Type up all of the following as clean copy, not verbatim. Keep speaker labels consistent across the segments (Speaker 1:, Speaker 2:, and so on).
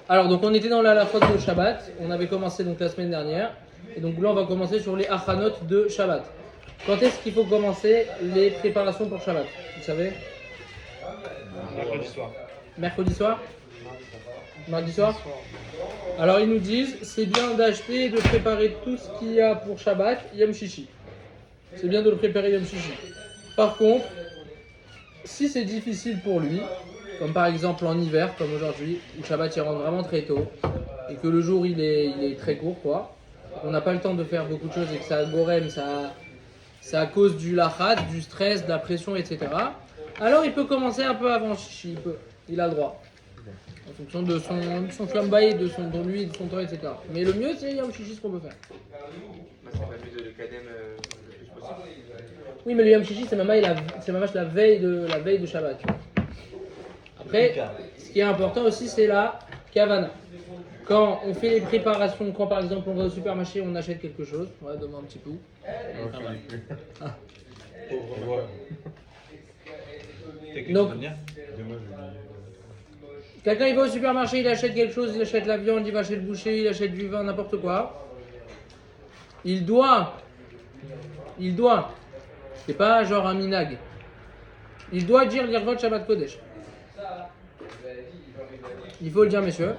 Speaker 1: Alors, donc on était dans la halachot de Shabbat. On avait commencé donc la semaine dernière. Et donc là, on va commencer sur les achanot de Shabbat. Quand est-ce qu'il faut commencer les préparations pour Shabbat? Vous savez?
Speaker 2: Mercredi soir.
Speaker 1: Mercredi soir? Mardi soir? Alors ils nous disent, c'est bien d'acheter et de préparer tout ce qu'il y a pour Shabbat, Yom Shishi. C'est bien de le préparer Yom Shishi. Par contre, si c'est difficile pour lui, comme par exemple en hiver, comme aujourd'hui, où Shabbat il rentre vraiment très tôt, et que le jour il est très court, quoi, on n'a pas le temps de faire beaucoup de choses et que ça gorème, c'est à cause du lachat, du stress, de la pression, etc. Alors il peut commencer un peu avant Shishi, il a le droit. En fonction de son flambaï, de lui, de son temps, etc. Mais le mieux, c'est Yom Shishi ce qu'on peut faire.
Speaker 2: C'est pas mieux de le cadem le plus possible.
Speaker 1: Oui, mais le Yom Shishi, c'est mamash la veille de Shabbat. Tu vois. Après, ce qui est important aussi, c'est la kavana. Quand on fait les préparations, quand par exemple on va au supermarché, on achète quelque chose, on va donner un petit coup. Donc, quelqu'un il va au supermarché, il achète quelque chose, il achète la viande, il va chez le boucher, il achète du vin, n'importe quoi. Il doit, c'est pas genre un minag, il doit dire l'irvot Shabbat Kodesh. Il faut le dire, messieurs.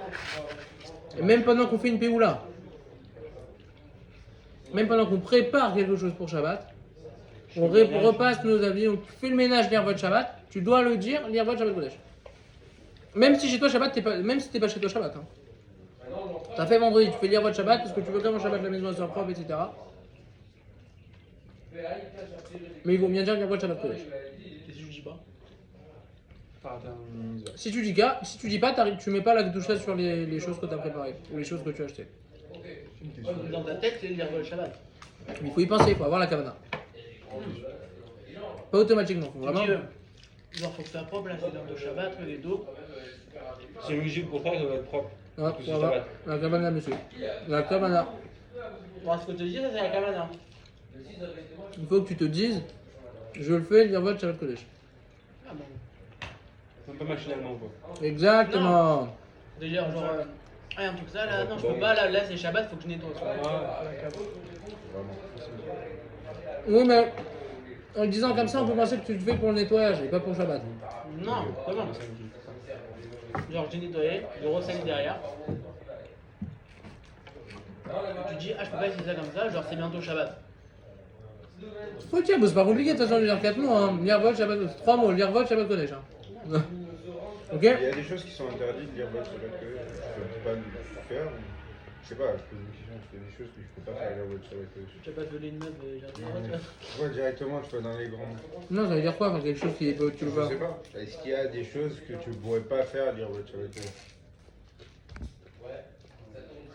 Speaker 1: Et même pendant qu'on fait une péoula, même pendant qu'on prépare quelque chose pour Shabbat, on repasse nos avis, on fait le ménage l'irvot Shabbat, tu dois le dire l'irvot Shabbat Kodesh. Même si chez toi Shabbat, même si t'es pas chez toi Shabbat. Hein. T'as fait vendredi, tu fais l'irvot Shabbat parce que tu veux qu'avant Shabbat la maison soit propre, etc. Mais il vaut bien dire l'irvot Shabbat Kodesh.
Speaker 2: Et si je dis pas?
Speaker 1: Si tu dis pas, tu mets pas la doucha sur les choses que tu as préparées ou les choses que tu as achetées.
Speaker 3: Dans ta tête, c'est l'irvot Shabbat.
Speaker 1: Mais il faut y penser, il faut avoir la kavana. Pas automatiquement, faut vraiment.
Speaker 3: Genre, faut que ça propre la sédère de Shabbat, les dos.
Speaker 2: C'est logique pour toi, ça doit être propre.
Speaker 1: Ah, faut avoir la kavana, monsieur. La kavana.
Speaker 3: Bon, ce que je te dis, ça c'est la kavana.
Speaker 1: Il faut que tu te dises, je le fais, l'irvot Shabbat Kodesh.
Speaker 3: Ah bon.
Speaker 2: Un peu machinalement quoi.
Speaker 1: Exactement.
Speaker 3: Déjà, genre, un truc ça, là, non, je peux pas, là c'est Shabbat, faut que je nettoie.
Speaker 1: Oui, mais en le disant comme ça, on peut penser que tu le fais pour le nettoyage et pas pour Shabbat.
Speaker 3: Non, comment? Genre, j'ai nettoyé, je ressalis derrière. Et tu dis, ah, je peux pas essayer ça comme ça, genre, c'est bientôt Shabbat.
Speaker 1: Faut dire, c'est pas compliqué, de toute façon, je vais dire 4 mots. Hein. L'irvot Shabbat Kodesh. 3 mots, l'irvot Shabbat Kodesh. Hein. Ok?
Speaker 4: Il y a des choses qui sont interdites de dire votre Shabbat Kodesh, je ne peux pas le faire. Je sais pas, je pose une question, je fais des choses que je peux pas faire dire votre Shabbat Kodesh.
Speaker 3: Tu vas pas violer une meuf,
Speaker 4: Ouais, directement, tu vas dans les grands.
Speaker 1: Non, ça veut dire quoi? Enfin, quelque chose qui est tu le
Speaker 4: Je
Speaker 1: vois.
Speaker 4: sais pas. Est-ce qu'il y a des choses que tu ne pourrais pas faire dire votre Shabbat Kodesh?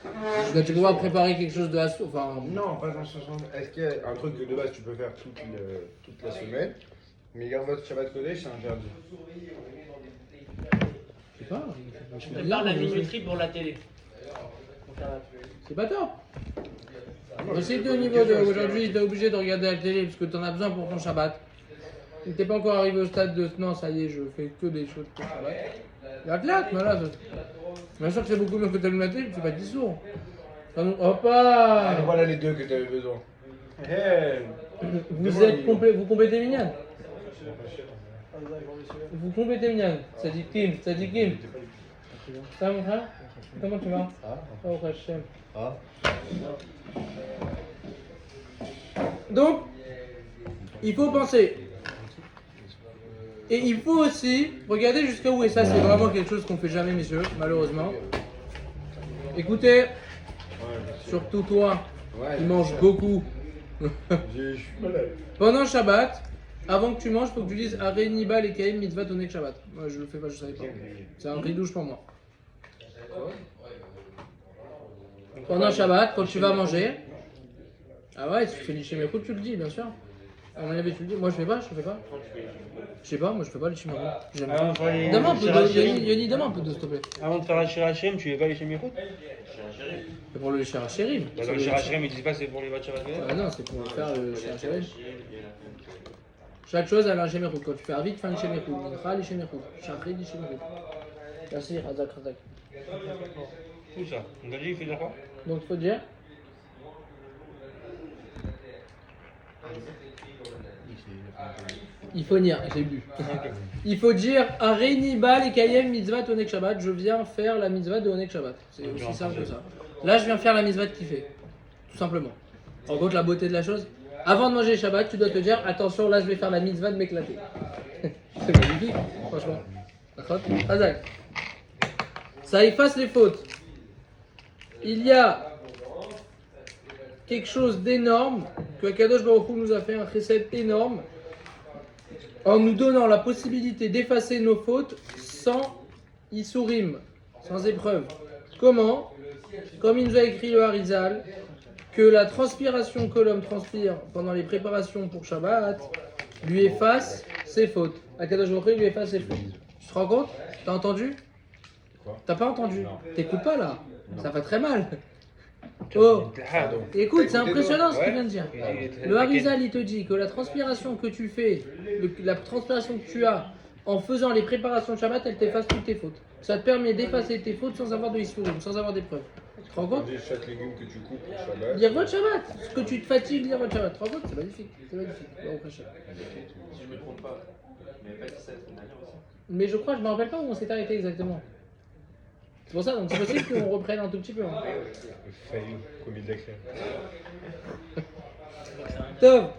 Speaker 1: Est-ce que tu pourras préparer quelque chose de la enfin,
Speaker 4: Non, pas dans ce sens. Est-ce qu'il y a un truc que de base tu peux faire toute la semaine, mais dire votre Shabbat Kodesh, c'est interdit?
Speaker 1: je sais pas.
Speaker 3: Je prépare la minuterie pour la télé.
Speaker 1: C'est pas top. Mais si t'es au niveau d'aujourd'hui, t'es obligé de regarder la télé parce que t'en as besoin pour ton Shabbat. Et t'es pas encore arrivé au stade de non, ça y est, je fais que des choses pour Shabbat. La claque, mais là, bien sûr que c'est beaucoup mieux que t'allumes la télé, tu fais pas 10 sourds. Hop
Speaker 4: Ah, voilà les deux que tu avais besoin.
Speaker 1: Vous complétez Minyan. Vous complétez Minyan. Ça dit Kim. Ça mon frère? Comment tu vas? Oh Hachem. Donc, il faut penser. Et il faut aussi regarder jusqu'à où, et ça c'est vraiment quelque chose qu'on fait jamais messieurs, malheureusement. Écoutez, surtout toi, qui manges beaucoup.
Speaker 4: Je suis malade.
Speaker 1: Pendant Shabbat, avant que tu manges, il faut que tu dises Areniba les Kaim mitzvah tonek Shabbat. Moi je le fais pas, je savais pas. C'est un ridouche pour moi. Pendant Shabbat, quand tu vas manger, ah ouais, si tu fais l'Ishem Yacoub, tu le dis, bien sûr. À mon avis, tu le dis. Moi je fais pas. Je sais pas, moi je fais pas l'Ishem Yacoub. J'aime pas. Demande un peu de Yoni, demande un peu de s'il te plaît.
Speaker 2: Avant de faire la Shirachem, tu fais pas les Shemirout?
Speaker 1: C'est pour le Shirachérim.
Speaker 2: Bah, dans le Shirachem, ils disent pas c'est pour les Vat Shabbat Kodesh.
Speaker 1: Ah non, c'est pour faire le Shirachérim. Chaque chose a un Ishem Yacoub. Quand tu fais Arvit, tu fais un Ishem Yacoub. Mincha, l'Ishem Yacoub. Shachrit, l'Ishem Yacoub. Merci, Razak.
Speaker 3: Où ça? On a dit il fait de la quoi?
Speaker 1: Donc faut dire. Il faut dire, j'ai bu. Il faut dire Areini Bal et Kayem Mitzvah Onek Shabbat. Je viens faire la mitzvah de Onek Shabbat. C'est aussi simple que ça. Là, je viens faire la mitzvah de kiffer. Tout simplement. En gros, la beauté de la chose. Avant de manger Shabbat, tu dois te dire attention, là, je vais faire la mitzvah de m'éclater. C'est magnifique, franchement. D'accord? Hazak. Ça efface les fautes. Il y a quelque chose d'énorme que Akadosh Baruch Hu nous a fait, un chesed énorme, en nous donnant la possibilité d'effacer nos fautes sans isurim, sans épreuve. Comment? Comme il nous a écrit le Harizal, que la transpiration que l'homme transpire pendant les préparations pour Shabbat lui efface ses fautes. Akadosh Baruch Hu lui efface ses fautes. Tu te rends compte? T'as entendu?
Speaker 4: Quoi?
Speaker 1: T'as pas entendu?
Speaker 4: Non.
Speaker 1: T'écoutes pas là?
Speaker 4: Non.
Speaker 1: Ça fait très mal. Oh,
Speaker 3: Ah, donc.
Speaker 1: écoute, c'est impressionnant ce qu'il vient de dire.
Speaker 3: Ouais.
Speaker 1: Le Harizal, il te dit que la transpiration que tu fais, la transpiration que tu as en faisant les préparations de Shabbat, elle t'efface toutes tes fautes. Ça te permet d'effacer tes fautes sans avoir de isurim, sans avoir d'épreuve. Tu te rends compte?
Speaker 4: On dit chaque légume que tu coupes pour Shabbat.
Speaker 1: Dire votre Shabbat, ce que tu te fatigues, dire votre Shabbat. Tu te rends compte? C'est magnifique. C'est magnifique. Bon, après, Shabbat.
Speaker 2: Si je me trompe pas, mais pas dit ça la semaine dernière aussi.
Speaker 1: Mais je crois, je me rappelle pas où on s'est arrêté exactement. C'est pour ça, donc c'est possible qu'on reprenne un tout petit peu. Hein.
Speaker 4: Failli, comme il décrit.
Speaker 1: Tov,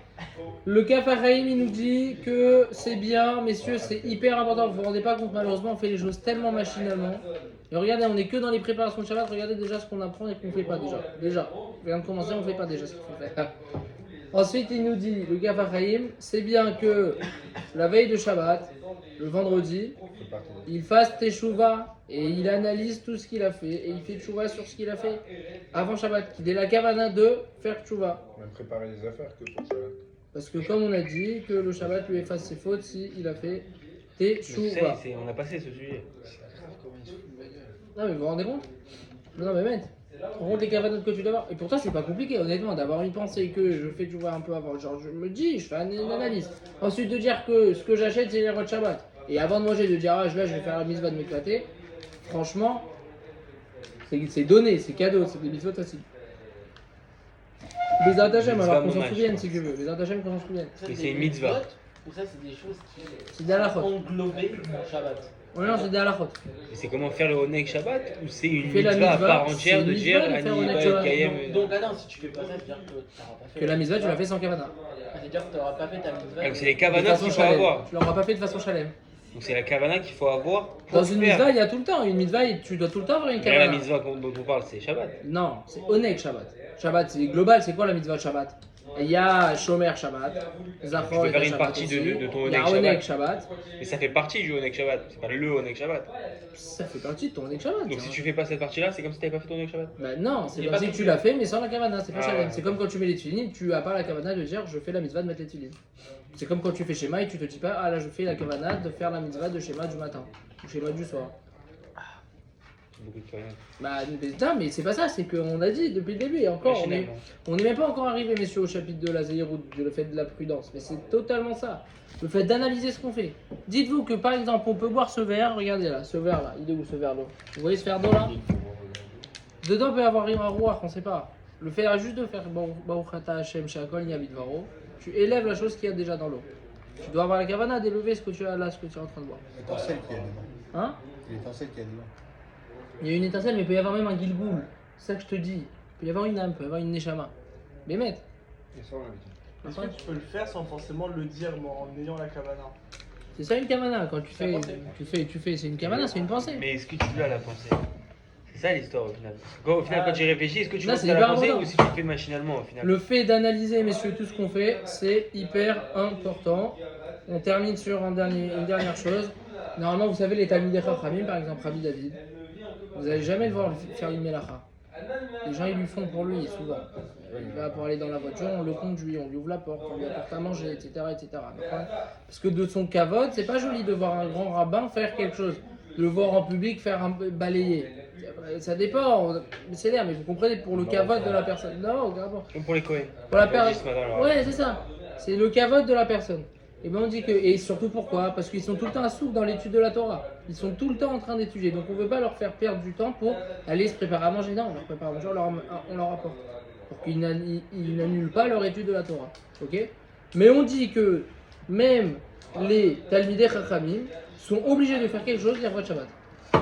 Speaker 1: le Kafaraïm il nous dit que c'est bien, messieurs, c'est hyper important. Vous vous rendez pas compte, malheureusement, on fait les choses tellement machinalement. Et regardez, on est que dans les préparations de Shabbat. Regardez déjà ce qu'on apprend et qu'on fait pas déjà. Déjà, on vient de commencer, on fait pas déjà ce qu'il faut faire. Ensuite, il nous dit, le Kafaraïm, c'est bien que la veille de Shabbat, le vendredi,
Speaker 4: C'est parti.
Speaker 1: il fasse teshuva et il analyse tout ce qu'il a fait et il fait teshuva sur ce qu'il a fait avant Shabbat, qu'il ait la kavana de faire teshuva.
Speaker 4: Même préparer les affaires que pour Shabbat.
Speaker 1: Parce que comme on a dit, que le Shabbat lui efface ses fautes s'il a fait
Speaker 3: Mais
Speaker 1: teshuva.
Speaker 3: on a passé ce sujet.
Speaker 1: Non mais vous vous rendez compte? Non mais mec, tu te rends compte les kavanot que tu dois avoir? Et pour toi c'est pas compliqué honnêtement d'avoir une pensée que je fais teshuva un peu avant. Genre je me dis, je fais une analyse. Ensuite de dire que ce que j'achète c'est les rois de Shabbat. Et avant de manger de dire ah là je vais faire la mitzvah de m'éclater. Franchement, c'est donné, c'est cadeau, c'est des mitzvot faciles. Les Hashem, alors qu'on s'en
Speaker 3: dommage,
Speaker 1: souvienne
Speaker 3: je
Speaker 1: si tu veux, les Hashem qu'on s'en souvienne.
Speaker 3: Mais c'est une mitzvah.
Speaker 5: Ou ça, c'est des choses qui
Speaker 1: C'est des halakhot.
Speaker 5: sont englobées dans Shabbat.
Speaker 1: Ouais, non, c'est des halakhot.
Speaker 3: Et c'est comment faire le Onek Shabbat ou c'est une
Speaker 1: Tu fais la
Speaker 3: mitzvah à
Speaker 1: mitzvah,
Speaker 3: part
Speaker 1: c'est
Speaker 3: entière
Speaker 1: une
Speaker 3: de
Speaker 1: mitzvah
Speaker 3: dire
Speaker 1: de faire Onek
Speaker 3: Ani
Speaker 1: Shabbat.
Speaker 3: Kayem.
Speaker 5: Donc, attends, si tu fais pas ça, c'est-à-dire que tu n'auras pas fait.
Speaker 1: Que la mitzvah tu l'as fait sans kavana.
Speaker 5: C'est-à-dire que tu n'auras pas fait ta mitzvah.
Speaker 3: Donc c'est les
Speaker 1: De
Speaker 3: kavanas
Speaker 1: façon
Speaker 3: qu'il faut
Speaker 1: shalem.
Speaker 3: avoir.
Speaker 1: Tu l'auras pas fait de façon shalem.
Speaker 3: Donc c'est la kavana qu'il faut avoir pour
Speaker 1: Dans une
Speaker 3: faire.
Speaker 1: mitzvah, il y a tout le temps. Une mitzvah, tu dois tout le temps avoir une
Speaker 3: Mais la
Speaker 1: kavana.
Speaker 3: mitzvah dont on parle, c'est Shabbat.
Speaker 1: Non, c'est Onek Shabbat. Shabbat, c'est global. C'est quoi la mitzvah de Shabbat? Il y a Shomer Shabbat, Zachor
Speaker 3: Tu peux
Speaker 1: et
Speaker 3: faire une
Speaker 1: Shabbat
Speaker 3: partie
Speaker 1: aussi.
Speaker 3: de ton
Speaker 1: Il y a
Speaker 3: Onek
Speaker 1: Onek
Speaker 3: Shabbat.
Speaker 1: Shabbat.
Speaker 3: Mais ça fait partie du Onek Shabbat. C'est pas le Onek Shabbat.
Speaker 1: Ça fait partie de ton Onek Shabbat.
Speaker 3: Donc si tu fais pas cette partie-là, c'est comme si t'avais pas fait ton Onek Shabbat.
Speaker 1: Bah non, c'est
Speaker 5: Il y a
Speaker 1: comme
Speaker 5: pas
Speaker 1: si
Speaker 5: de
Speaker 1: tu l'as fait mais sans la kavana, c'est pas
Speaker 3: Ah
Speaker 1: shalem.
Speaker 3: ouais.
Speaker 1: C'est comme quand tu mets les tefillin, tu as pas la kavana de dire je fais la mitzvah de mettre les tefillin. C'est comme quand tu fais Shema et tu te dis pas ah là je fais la kavana de faire la mitzvah de Shema du matin ou Shema du soir.
Speaker 3: C'est beaucoup de kavanas.
Speaker 1: Bah putain, mais c'est pas ça, c'est qu'on a dit depuis le début et encore
Speaker 3: Machinalement.
Speaker 1: on n'est même pas encore arrivé messieurs au chapitre de la Zéhirout, le fait de la prudence, mais c'est totalement ça. Le fait d'analyser ce qu'on fait. Dites-vous que par exemple on peut boire ce verre, regardez là, ce verre là, il est où ce verre d'eau? Vous voyez ce verre d'eau là? Dedans peut y avoir un roi, on sait pas. Le fait juste de faire Baruch Ata Hashem Shakol Niavit Varo, tu élèves la chose qu'il y a déjà dans l'eau. Tu dois avoir la kavana d'élever ce que tu as là, ce que tu es en train de boire.
Speaker 6: L'étincelle qu'il y a dedans.
Speaker 1: Hein?
Speaker 6: L'étincelle qu'il y a dedans.
Speaker 1: Il y a une étincelle, mais il peut y avoir même un gilgoul. C'est ça que je te dis. Il peut y avoir une âme, il peut y avoir une neshama. Mais mec,
Speaker 4: Et ça, on l'a dit.
Speaker 7: Est-ce que tu peux le faire sans forcément le dire mais en ayant la kavana?
Speaker 1: c'est ça une kavana. Quand tu
Speaker 7: C'est la
Speaker 1: fais,
Speaker 7: pensée.
Speaker 1: c'est une kavana, c'est une pensée.
Speaker 3: Mais est-ce que tu l'as la pensée? C'est ça l'histoire au final. Au final,
Speaker 1: Ah.
Speaker 3: quand tu y réfléchis, est-ce que tu
Speaker 1: Là,
Speaker 3: penses
Speaker 1: c'est
Speaker 3: à la
Speaker 1: hyper
Speaker 3: pensée
Speaker 1: important.
Speaker 3: ou si tu le fais machinalement au final?
Speaker 1: Le fait d'analyser, messieurs, tout ce qu'on fait, c'est hyper important. On termine sur une dernière chose. Normalement, vous savez, les Talmidei Chachamim, par exemple, Rabbi David, vous n'allez jamais le voir faire une melacha. Les gens, ils lui font pour lui, souvent. Il va pour aller dans la voiture, on le conduit, on lui ouvre la porte, on lui apporte à manger, etc. etc. D'accord. Parce que de son kavod, c'est pas joli de voir un grand rabbin faire quelque chose. De le voir en public faire un balayer. Ça dépend, c'est l'air, mais vous comprenez, pour le kavod de la personne. Non, regarde.
Speaker 3: Comme pour les Kohen.
Speaker 1: Pour la
Speaker 3: On l'a dit
Speaker 1: personne.
Speaker 3: ce matin, alors.
Speaker 1: Ouais, c'est ça. C'est le kavod de la personne. Et ben on dit que, et surtout pourquoi? Parce qu'ils sont tout le temps à souk dans l'étude de la Torah. Ils sont tout le temps en train d'étudier. Donc on ne veut pas leur faire perdre du temps pour aller se préparer à manger. Non, on leur prépare à manger, on leur apporte. Pour qu'ils n'annulent pas leur étude de la Torah. Ok? Mais on dit que même les Talmidei Chachamim sont obligés de faire quelque chose l'Irvot Shabbat.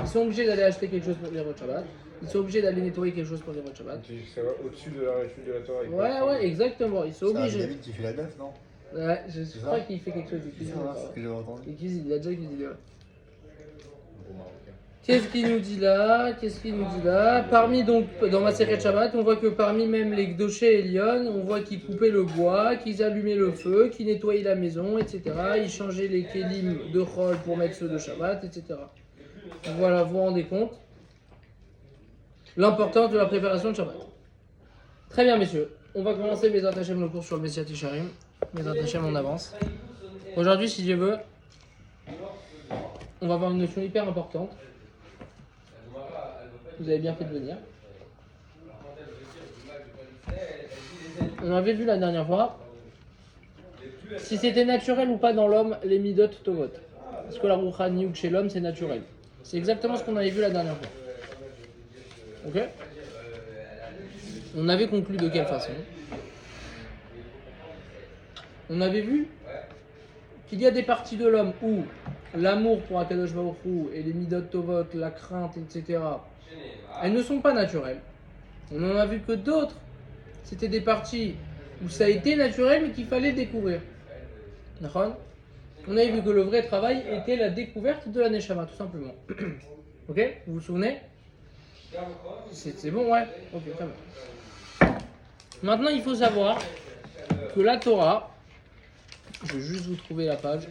Speaker 1: Ils sont obligés d'aller acheter quelque chose pour l'Irvot Shabbat. Ils sont obligés d'aller nettoyer quelque chose pour l'Irvot Shabbat.
Speaker 4: Ça va au-dessus de la étude de la Torah.
Speaker 1: Ouais, exactement. Ils sont
Speaker 6: C'est
Speaker 1: obligés.
Speaker 6: David qui fait la def, non?
Speaker 1: Ouais, je
Speaker 6: C'est
Speaker 1: crois
Speaker 6: ça
Speaker 1: qu'il fait quelque chose de
Speaker 6: C'est
Speaker 1: cuisine.
Speaker 6: ça, c'est ce que j'avais entendu.
Speaker 1: Il cuisine, il a déjà cuisiné. Ouais.
Speaker 4: Bon, marocain.
Speaker 1: Qu'est-ce qu'il nous dit là? Parmi donc, dans ma série de Shabbat, on voit que parmi même les Gdoché et Lyon, on voit qu'ils coupaient le bois, qu'ils allumaient le feu, qu'ils nettoyaient la maison, etc. Ils changeaient les kélim de Chol pour mettre ceux de Shabbat, etc. Voilà, vous vous rendez compte l'importance de la préparation de Shabbat. Très bien, messieurs. On va commencer mes attachements le cours sur le Messiat Tisharim. Mes attachements, on avance. Aujourd'hui, si Dieu veut, on va avoir une notion hyper importante. Vous avez bien fait de venir. On avait vu la dernière fois si c'était naturel ou pas dans l'homme les midot tovot. Est-ce que la rouchaniouk chez l'homme c'est naturel? C'est exactement ce qu'on avait vu la dernière fois. Ok? On avait conclu de quelle façon? On avait vu qu'il y a des parties de l'homme où l'amour pour Akadosh Baruch Hu et les midot tovot, la crainte, etc., elles ne sont pas naturelles. On en a vu que d'autres, c'était des parties où ça a été naturel mais qu'il fallait découvrir. D'accord? On avait vu que le vrai travail était la découverte de la Neshama, tout simplement. Ok? Vous vous souvenez? C'est bon, ouais? Ok, très bien. Maintenant, il faut savoir que la Torah, je vais juste vous trouver la page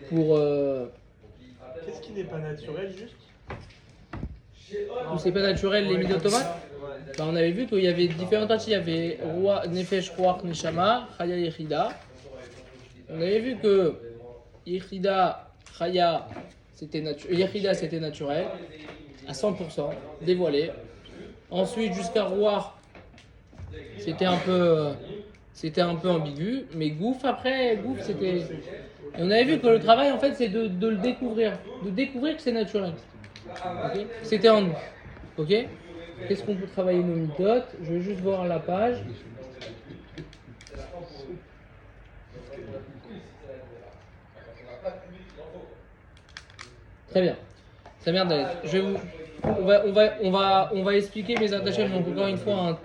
Speaker 1: pour...
Speaker 7: Qu'est-ce qui n'est pas naturel, juste?
Speaker 1: Où c'est pas naturel les midotomates. Ben, on avait vu qu'il y avait différentes parties. Il y avait Roi, Nefesh, Ruach, Neshama, Chaya, Yechida. On avait vu que Yechida, Chaya, Yechida c'était naturel, à 100%, dévoilé. Ensuite, jusqu'à Ruach, c'était un peu ambigu. Mais Gouf, après, Gouf, c'était... Et on avait vu que le travail, en fait, c'est de le découvrir. De découvrir que c'est naturel. Okay. C'était en nous. Ok? Qu'est-ce qu'on peut travailler nos méthodes? Je vais juste voir la page. Très bien. Très bien, Dalet. On va expliquer mes attachés. Donc encore une fois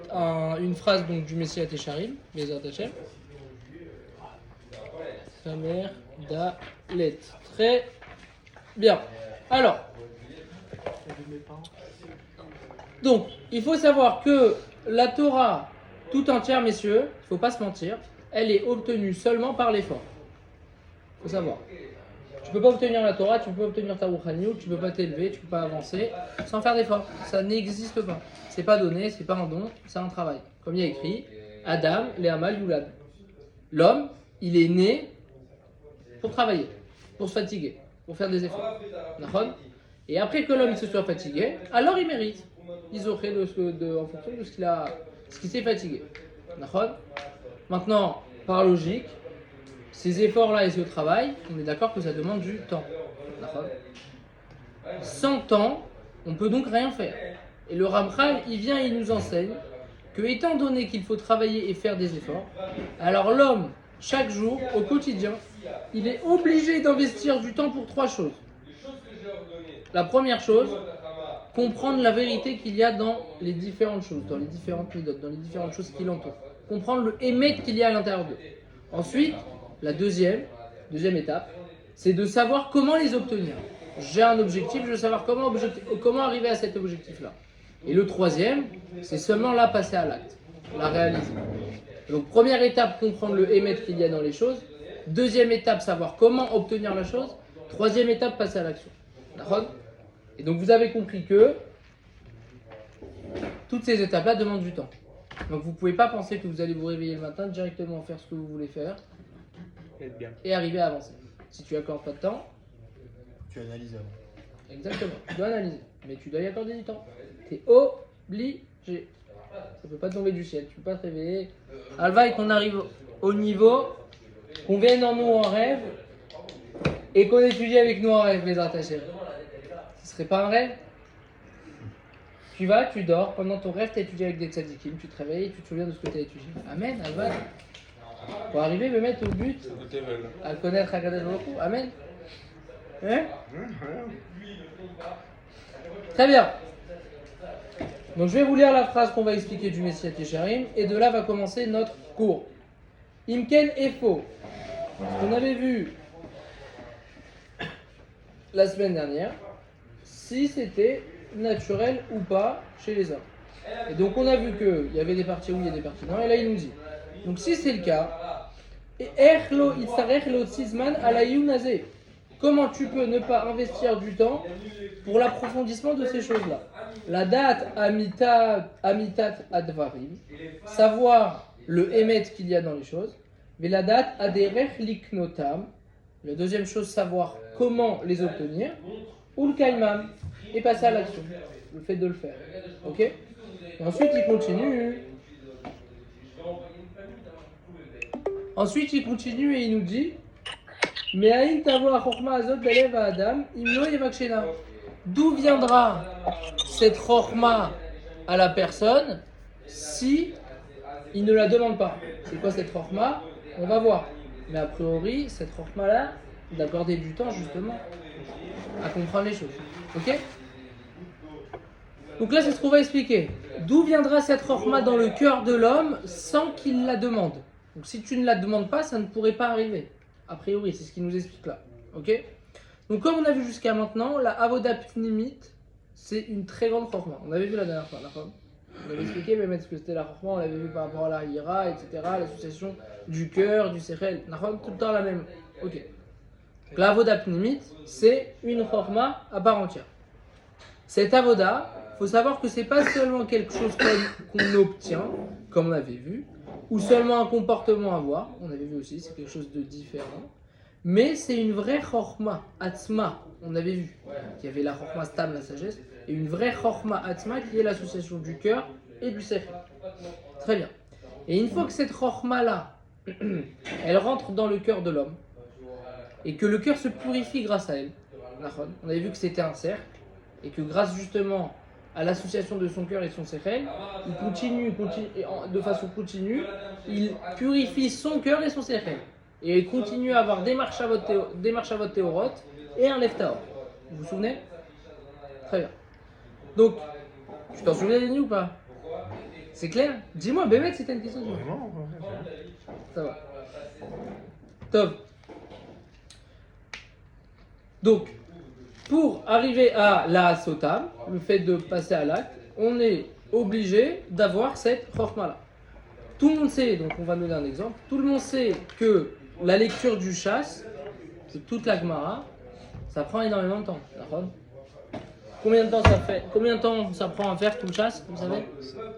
Speaker 1: une phrase donc du Messie à Técharim. Mes attachés. Samer Dalet. Très bien. Alors. Donc, il faut savoir que la Torah tout entière, messieurs, il ne faut pas se mentir, elle est obtenue seulement par l'effort. Il faut savoir. Tu ne peux pas obtenir la Torah, tu ne peux pas obtenir ta Rouchaniouk, tu ne peux pas t'élever, tu ne peux pas avancer sans faire d'effort. Ça n'existe pas. C'est pas donné, c'est pas un don, c'est un travail. Comme il y a écrit, Adam, Léamal, Yulad. L'homme, il est né pour travailler, pour se fatiguer, pour faire des efforts. D'accord ? Et après que l'homme se soit fatigué, alors il mérite. Ils auraient en fonction de ce qu'il s'est fatigué. D'accord ? Maintenant, par logique, ces efforts-là et ce travail, on est d'accord que ça demande du temps. D'accord ? Sans temps, on ne peut donc rien faire. Et le Ramchal, il vient et il nous enseigne que, étant donné qu'il faut travailler et faire des efforts, alors l'homme, chaque jour, au quotidien, il est obligé d'investir du temps pour 3 choses. La première chose, comprendre la vérité qu'il y a dans les différentes choses, dans les différentes méthodes, dans les différentes choses qui l'entourent. Comprendre le émet qu'il y a à l'intérieur d'eux. Ensuite, la deuxième étape, c'est de savoir comment les obtenir. J'ai un objectif, je veux savoir comment arriver à cet objectif-là. Et le troisième, c'est seulement là passer à l'acte, la réaliser. Donc première étape, comprendre le émet qu'il y a dans les choses. Deuxième étape, savoir comment obtenir la chose. Troisième étape, passer à l'action. D'accord ? Et donc vous avez compris que toutes ces étapes-là demandent du temps. Donc vous ne pouvez pas penser que vous allez vous réveiller le matin, directement faire ce que vous voulez faire et arriver à avancer. Si tu n'accordes pas de temps,
Speaker 6: Tu analyses avant.
Speaker 1: exactement, tu dois analyser, mais tu dois y accorder du temps. Tu es obligé. Ça ne peut pas tomber du ciel, tu ne peux pas te réveiller. Alva, et qu'on arrive au niveau qu'on vienne en nous en rêve et qu'on étudie avec nous en rêve, les attachés. Ce serait pas un rêve? Tu vas, tu dors, pendant ton rêve, tu étudies avec des tzadikim, tu te réveilles et tu te souviens de ce que tu as étudié. Amen, Alvan. Pour arriver à mettre au but, à le connaître à Kadosh Baruch Hu. Amen. Hein? Très bien. Donc je vais vous lire la phrase qu'on va expliquer du Messiah Yesharim et de là va commencer notre cours. Imken est faux. Ce qu'on avait vu la semaine dernière, si c'était naturel ou pas chez les hommes. Et donc on a vu qu'il y avait des parties oui et des parties non, et là il nous dit. Donc si c'est le cas, comment tu peux ne pas investir du temps pour l'approfondissement de ces choses-là? La date amitat advarim, savoir le émet qu'il y a dans les choses, mais la date aderech liknotam, la deuxième chose, savoir comment les obtenir, ou le kaimam, et passer à l'action, le fait de le faire. Ok? Et ensuite il continue. Ensuite il continue et il nous dit d'où viendra cette chorma à la personne si il ne la demande pas? C'est quoi cette chorma? On va voir. Mais a priori, cette chorma-là, d'accorder du temps justement à comprendre les choses. Ok? Donc là, c'est ce qu'on va expliquer. D'où viendra cette chorma dans le cœur de l'homme sans qu'il la demande? Donc si tu ne la demandes pas, ça ne pourrait pas arriver. A priori, c'est ce qu'il nous explique là. Ok? Donc comme on a vu jusqu'à maintenant, la avoda pnimit, c'est une très grande chorma. On avait vu la dernière fois, d'accord? On avait expliqué même ce que c'était la chorma, on l'avait vu par rapport à la hira, etc. L'association du cœur, du sechel. Tout le temps la même. Ok. Donc, la avoda pnimit, c'est une chorma à part entière. Cette avoda, il faut savoir que c'est pas seulement quelque chose qu'on obtient, comme on avait vu, ou seulement un comportement à voir, on avait vu aussi, c'est quelque chose de différent, mais c'est une vraie chorma, atzma, on avait vu, qu'il y avait la chorma stam, la sagesse, et une vraie chorma atzma qui est l'association du cœur et du sechel. Très bien. Et une fois que cette chorma-là, elle rentre dans le cœur de l'homme, et que le cœur se purifie grâce à elle, on avait vu que c'était un cercle, et que grâce justement à l'association de son cœur et de son sechel, il continue de façon continue, il purifie son cœur et son sechel. Et il continue à avoir des marchavot théorot et un leftaor. Vous vous souvenez? Très bien. Donc, tu t'en souviens Denis ou pas? C'est clair? Dis-moi, Bémet, si t'as une question.
Speaker 4: Vraiment?
Speaker 1: Ça va. Top. Donc, pour arriver à la sotam, le fait de passer à l'acte, on est obligé d'avoir cette chorma-là. Tout le monde sait, donc on va donner un exemple, tout le monde sait que la lecture du chasse, c'est toute la Gemara, ça prend énormément de temps. D'accord? Combien de temps ça fait? Combien de temps ça prend à faire tout le chasse, vous savez?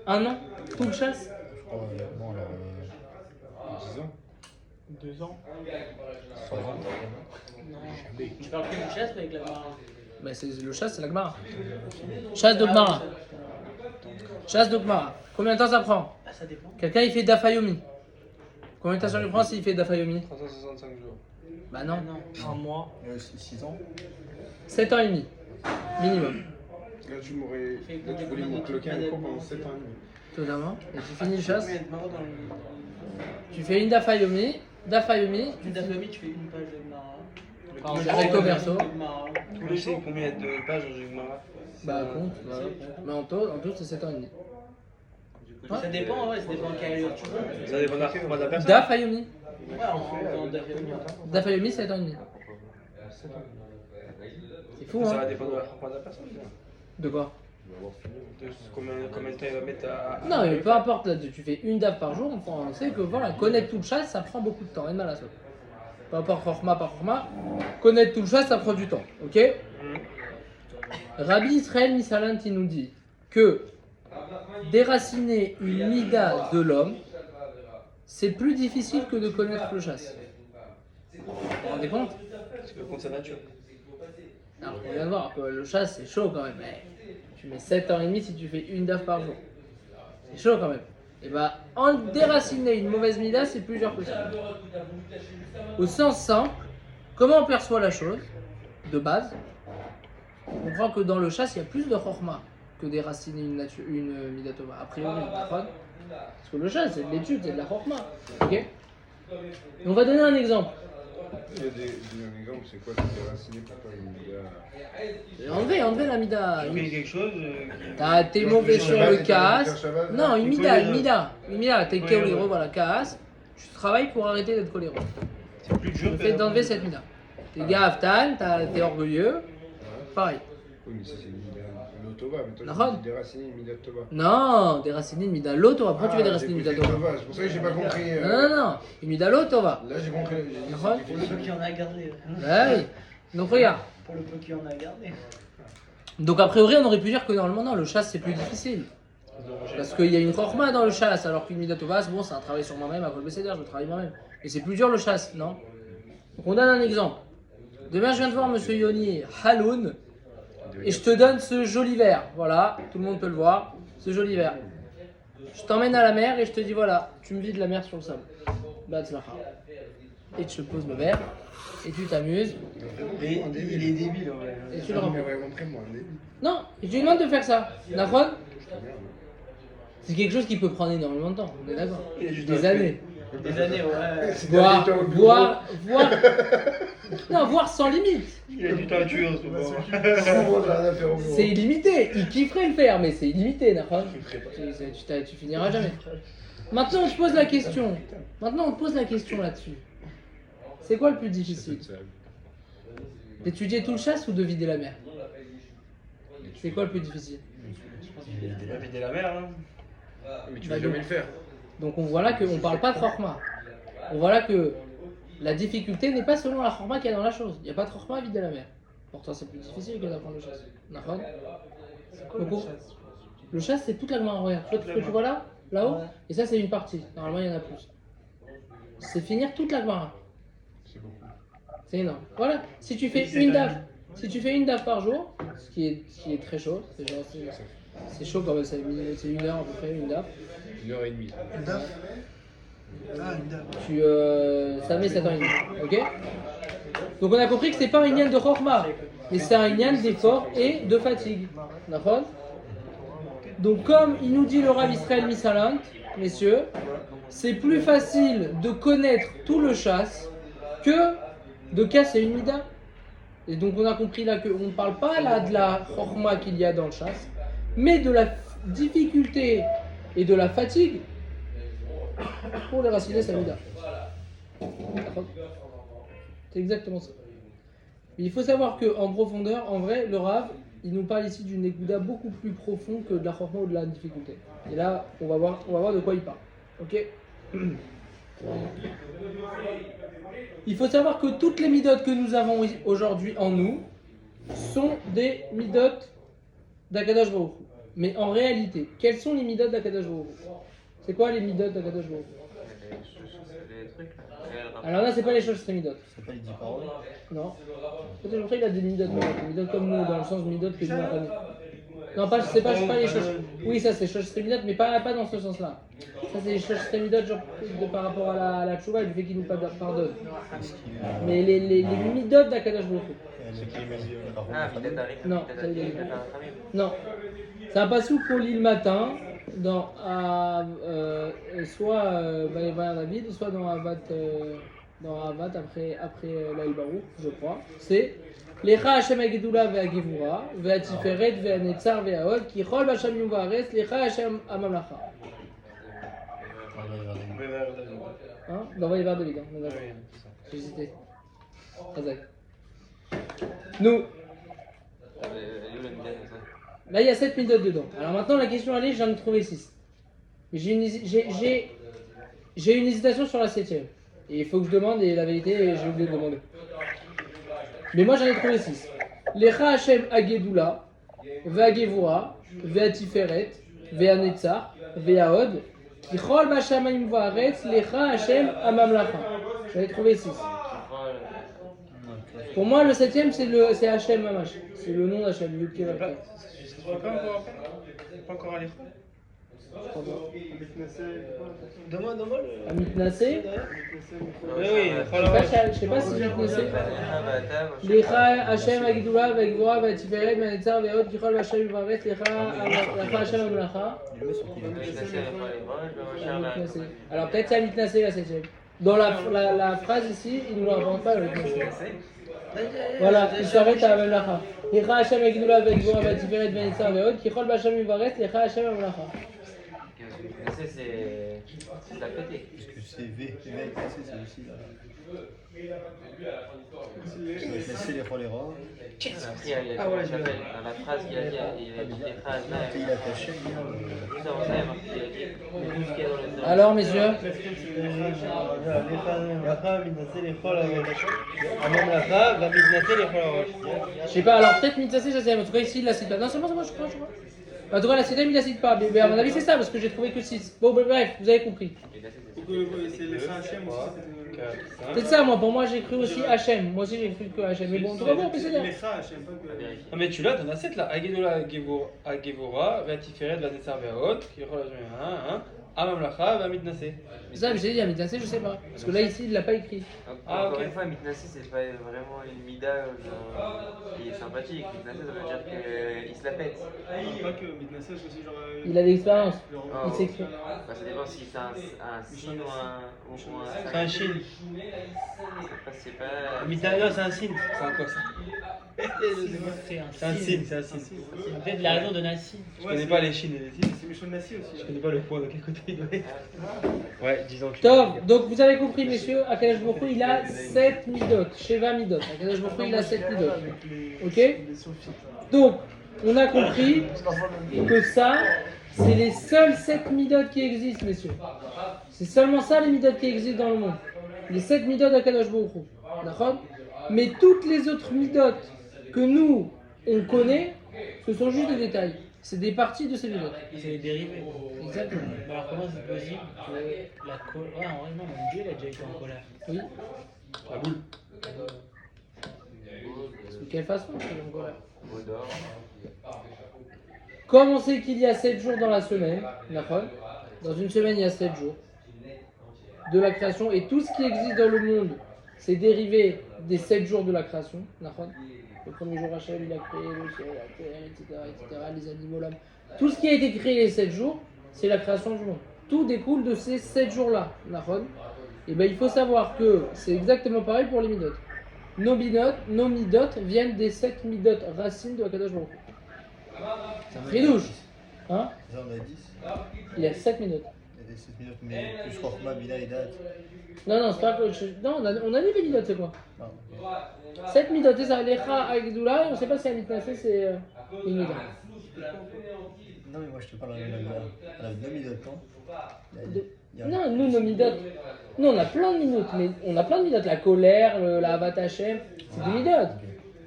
Speaker 1: Un an? Tout le chasse?
Speaker 6: Bon, alors,
Speaker 4: 10 ans.
Speaker 7: 2 ans.
Speaker 5: Tu parles que du chasse avec la marre.
Speaker 1: Ben c'est, le chasse, c'est la Gemara. Chasse de Gemara. Chasse de Gemara. Combien de temps ça prend?
Speaker 5: Ah, ça dépend.
Speaker 1: Quelqu'un il fait Dafayomi. Combien de temps ça lui prend s'il fait Dafayomi?
Speaker 2: 365 jours.
Speaker 1: Bah non.
Speaker 7: Un mois.
Speaker 6: 6 ans.
Speaker 1: 7 ans et demi. Minimum.
Speaker 4: Là, tu voulais me cloquer un cours pendant 7 ans et demi.
Speaker 1: Totalement. Et tu finis le chasse.
Speaker 5: Combien de marre dans le.
Speaker 1: Tu fais une Dafayomi. Dafayomi.
Speaker 5: Une dafami, tu fais une page de Mara.
Speaker 1: Recto verso.
Speaker 2: Tous les jours, combien de pages dans une Gemara?
Speaker 1: Bah compte. Voilà, compte. Mais en tout c'est 7 ans et demi.
Speaker 5: Ça dépend, ouais, ça dépend quelle allure tu veux.
Speaker 2: Ça dépend de la personne.
Speaker 1: Dafayomi.
Speaker 5: Ouais, en dafami.
Speaker 1: Dafayomi, 7 ans et demi. C'est fou,
Speaker 2: Ça
Speaker 1: hein?
Speaker 2: va dépendre de la personne.
Speaker 1: De quoi?
Speaker 2: De combien de temps il va mettre à.
Speaker 1: Non, mais peu importe, là, tu fais une daf par jour, on sait que voilà, connaître tout le chasse, ça prend beaucoup de temps, et de mal à ça. Peu importe Chorma par Chorma, connaître tout le chasse, ça prend du temps, ok? Rabbi Israël Misalant, il nous dit que déraciner une mida de l'homme, c'est plus difficile que de connaître le chasse. Vous vous rendez compte?
Speaker 2: Parce que contre sa nature.
Speaker 1: Alors, on vient de voir que le chasse, c'est chaud quand même. Tu mets 7 ans et demi si tu fais une daf par jour. C'est chaud quand même. Et bah, en déraciner une mauvaise mida, c'est plus dur que ça. Au sens simple, comment on perçoit la chose, de base, on comprend que dans le chasse, il y a plus de chorma que déraciner une mida tova. A priori, parce que le chasse, c'est de l'étude, c'est de la chorma. Ok. Et on va donner un exemple.
Speaker 4: Il y a un exemple, c'est quoi? Tu déraciner pour faire une mida.
Speaker 1: Enlevez la mida.
Speaker 3: Tu fais quelque chose.
Speaker 1: T'es mauvais sur le kaas. Non, une mida,
Speaker 3: coléreux.
Speaker 1: une mida. T'es coléreux, voilà, kaas. Tu travailles pour arrêter d'être coléreux.
Speaker 3: C'est plus dur.
Speaker 1: Le fait d'enlever cette mida. T'es gaftan, t'es orgueilleux. Pareil.
Speaker 4: Oui, mais ça c'est une mida l'otova, mais toi
Speaker 1: Nahon.
Speaker 4: tu dis déraciner une mida tova.
Speaker 1: Non, déraciner une mida l'auto. Pourquoi tu veux déraciner une mida
Speaker 4: tova?
Speaker 1: tova?
Speaker 4: C'est pour ça que j'ai pas compris.
Speaker 1: Non. Une mida l'auto va.
Speaker 4: Là j'ai compris. J'ai dit,
Speaker 1: Nahon.
Speaker 4: c'est
Speaker 5: Pour le peu qu'il y en a gardé.
Speaker 1: Oui. Donc regarde.
Speaker 5: Pour le peu qu'il y en a gardé.
Speaker 1: Donc a priori, on aurait pu dire que normalement, non, le chasse c'est plus difficile. Parce qu'il y a une chorma dans le chasse, alors qu'une mida tova, bon, c'est un travail sur moi-même, à Kol Beseder, je travaille moi-même. Et c'est plus dur le chasse, non? Donc on donne un exemple. Demain, je viens de voir monsieur Yoni Haloun, et je te donne ce joli verre. Voilà, tout le monde peut le voir, ce joli verre. Je t'emmène à la mer et je te dis voilà, tu me vides la mer sur le sable. Batzlacha. Et tu poses le verre, et tu t'amuses,
Speaker 5: Et il est débile, ouais.
Speaker 1: et tu le remplis.
Speaker 4: montré moi.
Speaker 1: Non, je te demande de faire ça. D'accord? C'est quelque chose qui peut prendre énormément de temps, on est d'accord. Des années.
Speaker 5: Des années, ouais.
Speaker 1: Voir. Non, voir sans limite.
Speaker 3: Il a du temps à tuer en ce moment.
Speaker 1: C'est illimité. Il kifferait le faire, mais c'est illimité, d'accord? Tu finiras jamais. Maintenant, on te pose la question. Là-dessus. C'est quoi le plus difficile? D'étudier tout le chasse ou de vider la mer? C'est quoi le plus difficile?
Speaker 3: Il a vidé la mer, hein.
Speaker 4: Mais tu
Speaker 1: Bah,
Speaker 4: vas jamais le faire.
Speaker 1: Donc on voit là qu'on ne parle pas de chorma. On voit là que la difficulté n'est pas selon la chorma qu'il y a dans la chose. Il n'y a pas de chorma à vider la mer. Pourtant c'est plus difficile que d'apprendre le chasse. D'accord?
Speaker 7: C'est quoi le
Speaker 1: Beaucoup.
Speaker 7: chasse?
Speaker 1: Le chasse c'est toute la main. Regarde. Tu vois ce que tu vois là? Là-haut? Et ça c'est une partie. Normalement il y en a plus. C'est finir toute la main.
Speaker 4: C'est beaucoup.
Speaker 1: C'est énorme. Voilà. Si tu fais une daf par jour, ce qui est très chaud, c'est chaud quand même, c'est 1 heure à peu près, une daf.
Speaker 4: 1h30.
Speaker 7: Une daf? Ah, une daf.
Speaker 1: Ça met 7 ans et demi, ok? Donc on a compris que c'est pas un ignan de chorma, mais c'est un ignan d'effort et de fatigue. D'accord? Donc comme il nous dit le Rav Israël Misalant, messieurs, c'est plus facile de connaître tout le chasse que de casser une mida. Et donc on a compris là qu'on ne parle pas là de la chorma qu'il y a dans le chasse, mais de la difficulté et de la fatigue pour déraciner sa mida. C'est exactement ça. Mais il faut savoir qu'en profondeur, en vrai, le Rav, il nous parle ici d'une écouda beaucoup plus profonde que de la chorma ou de la difficulté. Et là, on va voir de quoi il parle. Ok? Il faut savoir que toutes les midotes que nous avons aujourd'hui en nous sont des midotes d'Akadosh Baruch Hu. Mais en réalité, quelles sont les midotes d'Akadosh Baruch Hu? C'est quoi les midotes d'Akadosh Baruch Hu?
Speaker 2: Les trucs là.
Speaker 1: Alors là, c'est pas les choses très midotes.
Speaker 6: C'est pas les 10 paroles.
Speaker 1: Non. Akadosh Baruch Hu, il a des midotes, des midotes comme nous, dans le sens de midotes que nous on connaît. Non, c'est pas les choses. Oui, ça c'est choses très midotes, mais pas dans ce sens-là. Ça c'est les choses très midotes, genre par rapport à la tchouva et du fait qu'il nous pardonne. Mais les midotes d'Akadosh Baruch Hu.
Speaker 6: C'est qui
Speaker 2: Ah, peut-être arrive.
Speaker 1: Non,
Speaker 2: peut-être
Speaker 1: ça, il
Speaker 2: arrive,
Speaker 1: est-
Speaker 2: peut-être arrive.
Speaker 1: Non. C'est un passou qu'on lit le matin, dans, soit Vaïvar David, soit dans Havat après l'Aïl Baruch, je crois. C'est Lecha Hashem Agedula ve'agivura, ve'atiferet ve'anetzar ve'aod, ki chol b'Hashem yum va'aretz, Lecha Hashem amamlacha. Hein? Dans Vaïvar David, hein, on est d'accord. J'ai hésité. Hazak. Nous. Là, il y a 7 midotes dedans. Alors maintenant, la question elle est, j'en ai trouvé 6. Mais j'ai une hésitation sur la 7ème. Et il faut que je demande, et la vérité, j'ai oublié de demander. Mais moi, j'en ai trouvé 6. Lecha Hashem Agedula, Ve'agevura, Ve'atiferet, Ve'anetzar, Ve'aod, Kichol B'Shamayim Va'aretz, Lecha Hashem Amamlacha. J'en ai trouvé 6. Pour moi, le 7ème, c'est Hashem Mamash. C'est le nom d'Hashem, Yud Keh Vav Keh.
Speaker 3: Ça se fait pas encore après? Pas encore à l'école? Donne-moi le.
Speaker 1: Amitnasé.
Speaker 3: Oui, oui,
Speaker 1: Je sais pas si Amitnasé. Lecha Hashem Agidula Vagvora Vatiferet Manetzar Veot Kichol Hashem Varet Lecha Hashem Amelacha.
Speaker 6: Il le met sur qui
Speaker 1: Amitnasé. Alors peut-être c'est Amitnasé la septième. Dans la phrase ici, il ne nous raconte pas le Amitnasé. Voilà, il s'arrête à Amelacha. Lecha Hashem Agidula Vagvora Vatiferet Manetzar Veot Kichol Hashem Varet Lecha Hashem Amelacha.
Speaker 2: C'est la pété.
Speaker 6: Parce que c'est V, c'est aussi là. Laisser les choléra.
Speaker 2: Après, il y a comment il s'appelle dans la phrase qu'il a dit, il a dit des phrases là.
Speaker 6: Il a caché.
Speaker 2: Juste avant ça, il y a marqué il a dit tout ce qu'il y a dans le.
Speaker 1: Alors messieurs, je sais pas, alors peut-être Mitzasé, ça c'est en tout cas ici il la cite pas. Non, c'est bon, je crois. En tout cas la septième il la cite pas, mais à mon avis c'est ça parce que j'ai trouvé que 6. Bon bref, vous avez compris.
Speaker 7: C'est les Hachem aussi.
Speaker 1: C'est ça moi, pour moi j'ai cru aussi Hachem. Moi aussi j'ai cru que Hachem. Mais bon, en tout cas bon, on peut se dire.
Speaker 7: Les Hachem, pas que.
Speaker 3: Non mais tu l'as, t'en as 7 là. Agedola Agevora, Vatiferet, Vanetzar Veot, Kichol Hashem, Amamlacha, Vamitnasé.
Speaker 1: C'est ça, mais j'ai dit Amitnasé, je sais pas. Parce que là ici il l'a pas écrit.
Speaker 2: Encore une fois, Mitnassi, c'est pas vraiment une mida qui est sympathique. Mitnassi, ça veut dire qu'il se la pète.
Speaker 7: Pas que Midnasé, c'est aussi genre.
Speaker 1: Il a de l'expérience.
Speaker 2: Oh,
Speaker 1: Il s'exprime.
Speaker 2: bah, ça dépend si c'est un signe ou un.
Speaker 3: C'est un chine.
Speaker 2: C'est pas.
Speaker 3: Non, c'est un signe. C'est un quoi ça? C'est un signe, c'est un signe.
Speaker 5: En fait, la raison de Nassi.
Speaker 3: Je connais pas les chines et les signes.
Speaker 7: C'est Michel Nassi aussi.
Speaker 3: Je connais pas le point de quel côté il doit être. Ouais, disons que.
Speaker 1: Top, donc vous avez compris messieurs, Akadosh Baruch Hu, il a 7 midot, Sheva midot. Akadosh Baruch Hu, il a 7 midot. Ok? Donc, on a compris que ça, c'est les seuls 7 midot qui existent messieurs. C'est seulement ça les midot qui existent dans le monde. Les 7 midot d'Akadosh Baruch Hu. D'accord? Mais toutes les autres midot que nous, on connaît, ce sont juste des détails. C'est des parties de ces midot.
Speaker 5: C'est les dérivés.
Speaker 1: Exactement.
Speaker 5: Mais alors comment c'est possible que la colère... Ouais, en vrai, non, mon Dieu, il a déjà été en colère.
Speaker 1: Oui.
Speaker 3: La boule.
Speaker 1: De quelle façon il est en colère?
Speaker 2: Odor.
Speaker 1: Comme on sait qu'il y a 7 jours dans la semaine, d'accord? Dans une semaine, il y a 7 jours de la création, et tout ce qui existe dans le monde, c'est dérivé des 7 jours de la création, d'accord? Le premier jour, Hachem, il a créé le ciel, la terre, etc., les animaux, l'homme. Tout ce qui a été créé les 7 jours, c'est la création du monde. Tout découle de ces 7 jours-là, d'accord? Et bien, il faut savoir que c'est exactement pareil pour les midot. Nos midot viennent des 7 midot racines de Akadosh Baruch Hu. Ridouche. Hein?
Speaker 6: Ça, on a 10.
Speaker 1: Il y a 7 midot.
Speaker 6: Il y a des 7 minutes, mais plus Rochma, Bina et Dat.
Speaker 1: Non, c'est pas que non, on a dit les midot, c'est quoi?
Speaker 6: Non.
Speaker 1: 7 midot, c'est ça, Lecha, Agdoula, et on sait pas si un mitnasé, c'est une midot.
Speaker 6: Non, mais moi je te parle on a 2 minutes de temps.
Speaker 1: Non, nous, nos midot. Nous, on a plein de midot, mais on a plein de midot. La colère, la Havat Hashem, c'est des midot.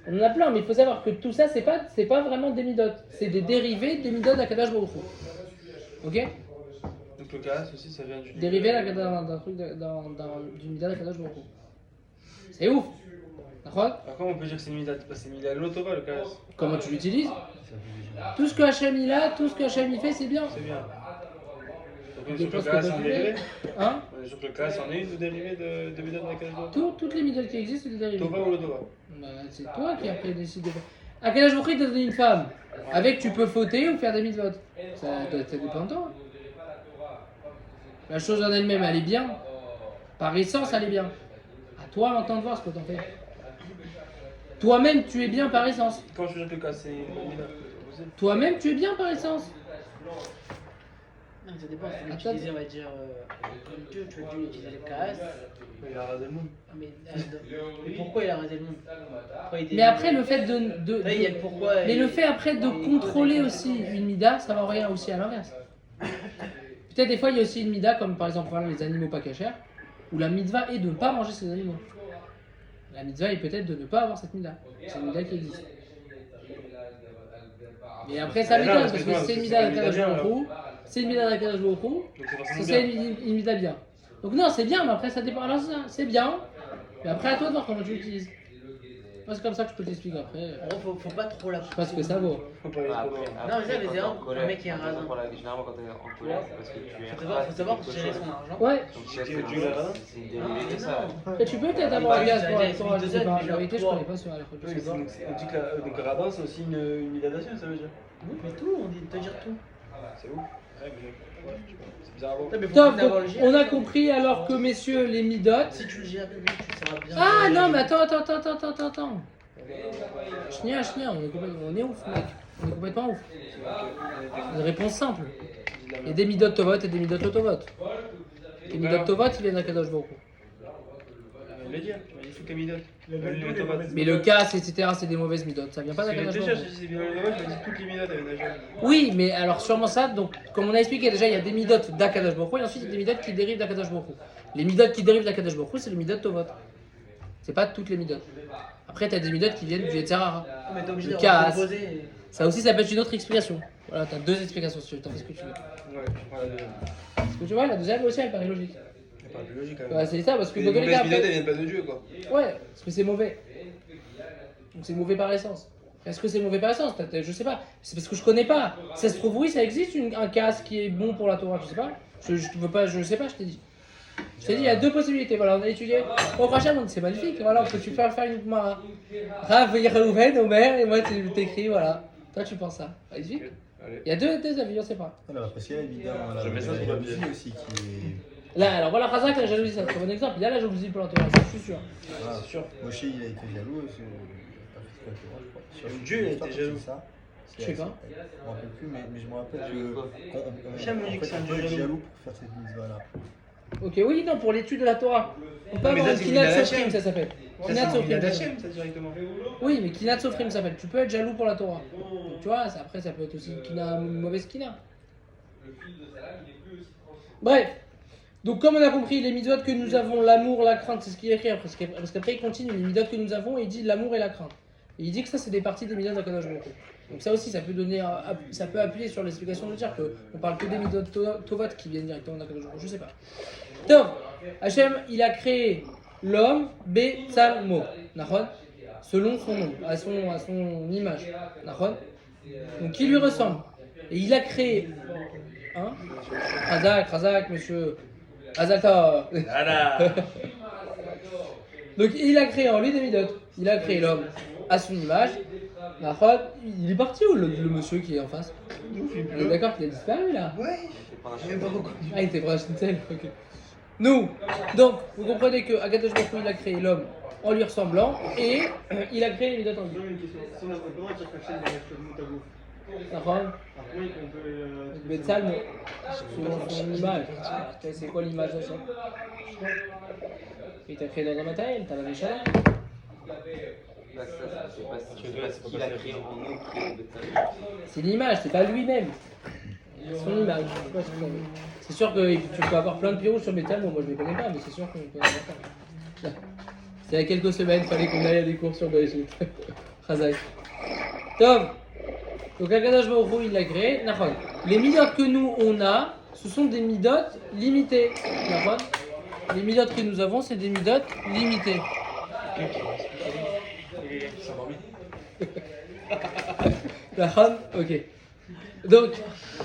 Speaker 1: On en a plein, mais il faut savoir que tout ça, c'est pas vraiment des midot. C'est des dérivés des midot d'Akadosh Baruch Hu. Ok?
Speaker 3: Donc le cas aussi, ça vient du.
Speaker 1: Dérivé d'un truc, du midot d'Akadosh Baruch Hu. C'est ouf. D'accord?
Speaker 3: Par contre, on peut dire que c'est mis à l'autora le cas.
Speaker 1: Comment tu l'utilises? Tout ce que Hachem il a, tout ce que Hachem il fait, c'est bien.
Speaker 3: C'est bien. Donc on est
Speaker 1: Des
Speaker 3: sûr que le
Speaker 1: postes
Speaker 3: cas
Speaker 1: que
Speaker 3: c'est un
Speaker 1: tu
Speaker 3: dérivé.
Speaker 1: fais. Hein?
Speaker 3: On est sûr que le cas c'en est une de dérivé de Midot Nakadosh.
Speaker 1: Toutes les midot qui existent, c'est des dérivés.
Speaker 3: Tova ou l'Odova?
Speaker 1: Bah, c'est toi qui après décide de faire. À quel âge vous t'a donné une femme? Avec tu peux fauter ou faire des mitzvot. Ça dépend de toi. La chose en elle-même, elle est bien. Par essence, elle est bien. À toi maintenant de voir ce que t'en fais. Toi-même, tu es bien par essence.
Speaker 3: Quand je dis que le cas c'est une Midot.
Speaker 1: Toi-même, tu es bien par essence.
Speaker 5: Non, mais ça dépend, il faut l'utiliser, on va dire, comme Dieu, tu vas utiliser le KS.
Speaker 3: Il a rasé le monde.
Speaker 5: Mais pourquoi il a rasé le monde? Pourquoi il était-
Speaker 1: Mais après, le fait
Speaker 5: Là, il y a le pourquoi.
Speaker 1: mais
Speaker 5: et-
Speaker 1: le fait après de contrôler aussi une mida, ça va rien aussi à l'inverse. Peut-être des fois, il y a aussi une mida, comme par exemple les animaux pas cachers, où la mitzvah est de ne pas manger ces animaux. La mitzvah est peut-être de ne pas avoir cette mida. C'est une mida qui existe. Et après, ça
Speaker 3: Mais non,
Speaker 1: m'étonne,
Speaker 3: parce
Speaker 1: parce
Speaker 3: que
Speaker 1: que
Speaker 3: non,
Speaker 1: c'est une
Speaker 3: c'est
Speaker 1: mida
Speaker 3: une mida
Speaker 1: d'Akadosh
Speaker 3: bien,
Speaker 1: Baruch Hu, c'est une mida d'Akadosh Baruch Hu,
Speaker 3: Donc c'est forcément
Speaker 1: c'est
Speaker 3: bien.
Speaker 1: une mida bien. Donc non, c'est bien, mais après ça dépend. Alors c'est bien, mais après à toi de voir comment tu l'utilises. Moi, c'est comme ça que je peux t'expliquer après.
Speaker 5: En gros, faut pas trop la
Speaker 1: Je sais pas ce que ça vaut.
Speaker 3: Faut pas aller trop loin.
Speaker 5: Non, mais ça, mais
Speaker 2: quand
Speaker 5: c'est
Speaker 2: t'es en
Speaker 5: un
Speaker 2: colère,
Speaker 5: mec qui a un
Speaker 2: quand t'es en
Speaker 5: radin.
Speaker 2: colère, généralement quand t'es en colère, c'est parce que tu es
Speaker 5: Faut savoir gérer son argent.
Speaker 1: Ouais.
Speaker 2: Donc tu sais
Speaker 3: Tu
Speaker 2: que
Speaker 3: veux le radin
Speaker 2: c'est une dérivée de ça.
Speaker 1: Et tu peux peut-être avoir un gaz pour la
Speaker 5: J'avais
Speaker 1: Torah, je sais pas.
Speaker 5: mis
Speaker 1: La vérité, je
Speaker 5: toi.
Speaker 1: connais pas sur la
Speaker 3: Oui,
Speaker 1: je sais pas.
Speaker 3: donc, on dit que donc, radin, c'est aussi une midadation, ça veut dire.
Speaker 5: Oui, mais tout, on dit de te dire tout.
Speaker 3: C'est ouf. Ouais, mais ouais, je sais pas. C'est bizarre à voir.
Speaker 5: Ouais, mais faut
Speaker 1: Top,
Speaker 5: plus avoir
Speaker 1: donc,
Speaker 5: le
Speaker 1: on a
Speaker 5: GR.
Speaker 1: compris alors que messieurs les midotes.
Speaker 5: Si tu le gères bien, tu sauras bien.
Speaker 1: Ah
Speaker 5: gérer
Speaker 1: non,
Speaker 5: les
Speaker 1: mais
Speaker 5: gens.
Speaker 1: attends. Chnia, on est ouf, mec. On est complètement ouf. Une réponse simple. Il y a des midot tovot et des midot lotovot. Les midot tovot, ils viennent d'Akadosh Baruch Hu.
Speaker 3: Le dire, il faut qu'à midot.
Speaker 7: Le tomate.
Speaker 1: Mais le casse, etc., c'est des mauvaises midot. Ça vient pas
Speaker 3: Parce que
Speaker 1: d'Akadosh
Speaker 3: déjà,
Speaker 1: Baruch
Speaker 3: je
Speaker 1: Hu.
Speaker 3: dis c'est bien le tomate, je dis toutes les midot avec Najol.
Speaker 1: Oui, mais alors sûrement ça, donc comme on a expliqué déjà, il y a des midot d'Akadosh Baruch Hu et ensuite il y a des midot qui dérivent d'Akadosh Baruch Hu. Les midot qui dérivent d'Akadosh Baruch Hu, c'est les midot tovot. C'est pas toutes les midot. Après, t'as des midot qui viennent du Yetzirah.
Speaker 5: Mais t'es obligé
Speaker 1: Le
Speaker 5: de
Speaker 1: casse.
Speaker 5: reposer.
Speaker 1: Ça aussi, ça peut être une autre explication. Voilà, t'as deux explications si tu veux, t'en fais ce que tu veux.
Speaker 3: Ouais, je prends la deuxième.
Speaker 1: Parce que tu vois, la deuxième aussi, elle paraît logique.
Speaker 3: C'est pas plus logique quand même.
Speaker 1: Ouais, c'est ça, parce que
Speaker 3: Les
Speaker 1: dans tous les
Speaker 3: mauvaises
Speaker 1: cas,
Speaker 3: midot,
Speaker 1: après-
Speaker 3: elles viennent pas de Dieu quoi.
Speaker 1: Ouais, parce que c'est mauvais. Donc c'est mauvais par essence. Est-ce que c'est mauvais par essence? Peut-être, je sais pas. C'est parce que je connais pas. Ça se trouve, oui, ça existe un casse qui est bon pour la Torah, je sais pas. Je veux pas, je sais pas, je t'ai dit. Je t'ai dit, il y a deux possibilités. Voilà, on a étudié. Au prochain, c'est magnifique. Voilà, on peut tu faire une Gemara. Rav, Reuven, Omer, et moi tu t'écris, voilà. Toi, tu penses ça. Magnifique.
Speaker 3: Allez.
Speaker 1: Il y a deux avis, on sait pas.
Speaker 6: Alors, parce qu'il y a évidemment
Speaker 3: Je mets ça sur
Speaker 6: la
Speaker 3: papier.
Speaker 6: jalousie aussi qui est.
Speaker 1: Là, alors voilà, Razak, la jalousie, c'est un très bon exemple. Il y a la jalousie pour la Torah, ça, je suis sûr.
Speaker 6: Ah,
Speaker 3: C'est sûr.
Speaker 6: Moshe, il a été jaloux. Il a pas fait ce qu'il a fait, je crois.
Speaker 3: Même Dieu, il a été jaloux.
Speaker 6: C'est ça.
Speaker 1: Je sais pas.
Speaker 6: Je me rappelle plus, mais je me rappelle que.
Speaker 3: Cham me dit que c'est un
Speaker 6: on
Speaker 3: Dieu
Speaker 6: peut être
Speaker 3: jaloux.
Speaker 6: jaloux pour faire cette mitzvah-là.
Speaker 1: Ok, oui, non, pour l'étude de la Torah. On peut
Speaker 3: Non, mais
Speaker 1: avoir
Speaker 3: ça,
Speaker 1: une
Speaker 3: c'est
Speaker 1: Kinat
Speaker 3: Minat
Speaker 1: Sofrim,
Speaker 3: Hashem.
Speaker 1: ça s'appelle.
Speaker 3: Ça,
Speaker 1: Kinat
Speaker 3: c'est
Speaker 1: Sofrim.
Speaker 3: Minat
Speaker 1: ça
Speaker 3: Hashem,
Speaker 1: s'appelle.
Speaker 3: ça directement.
Speaker 1: Oui, mais Kinat Sofrim ça s'appelle. Tu peux être jaloux pour la Torah. Donc, tu vois, après, ça peut être aussi une mauvaise Kina. Bref. Donc, comme on a compris, les midotes que nous avons, l'amour, la crainte, c'est ce qu'il écrit après. Parce qu'après, il continue. Les midotes que nous avons, il dit l'amour et la crainte. Et il dit que ça, c'est des parties des midotes d'Akadosh Baruch Hu. Donc, ça aussi, ça peut donner, ça peut appuyer sur l'explication de dire qu'on parle que des midotes tovot qui viennent directement d'Akadosh Baruch Hu. Je sais pas. Tov, Hachem, il a créé l'homme, Betzalmo, Nachon, selon son nom, à son image, Nachon, donc qui lui ressemble. Et il a créé, hein, Razak, monsieur, Razaka. Donc il a créé en lui des midotes. Il a créé l'homme à son image. Nachon, il est parti où le monsieur qui est en face? On est d'accord qu'il a disparu là?
Speaker 3: Ouais.
Speaker 2: C'est pas un choix.
Speaker 1: Ah, il était proche d'une telle, ok. Nous, donc, vous comprenez que Akadosh Baruch Hu, il a créé l'homme en lui ressemblant et il a créé les midotes en lui.
Speaker 7: J'ai une question. Si on a comment dire qu'Hachem il a fait le mot à vous
Speaker 1: D'accord?
Speaker 7: Alors comment on peut.
Speaker 1: Betzal, selon son image. C'est quoi l'image de ça? Il t'a créé dans un matériel, t'as la méchante.
Speaker 2: Là, ça, c'est pas ce qu'il a créé en nous qui est de ta
Speaker 1: C'est l'image, c'est pas lui-même. Son image. Je sais pas si vous savez. C'est sûr que tu peux avoir plein de pirouges sur Betzal, bon, moi je les connais pas, mais c'est sûr qu'on peut en avoir plein. Là. C'est il y a quelques semaines, fallait qu'on aille à des cours sur Belgique. Razak. Tom. Donc Akadosh Baruch Hu, il l'a créé. Nachon. Les midotes que nous on a, ce sont des midotes limitées. Nachon. Les midotes que nous avons, c'est des midotes limitées. Nachon. Ok. Donc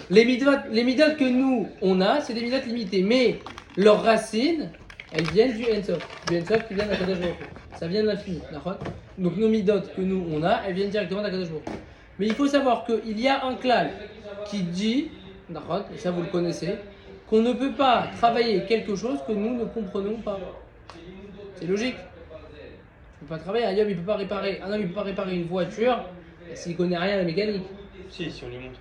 Speaker 1: les midotes que nous on a, c'est des midotes limitées, mais leurs racines, elles viennent du Ensof. Du Ensof qui vient d'Akadosh Baruch Hu. Ça vient de l'infini. Nachon. Donc nos midotes que nous on a, elles viennent directement d'Akadosh Baruch Hu. Mais il faut savoir qu'il y a un klal qui dit, et ça vous le connaissez, qu'on ne peut pas travailler quelque chose que nous ne comprenons pas. C'est logique. Tu ne peux pas travailler, un homme il peut pas réparer une voiture s'il connaît rien à la mécanique.
Speaker 3: Si on lui montre.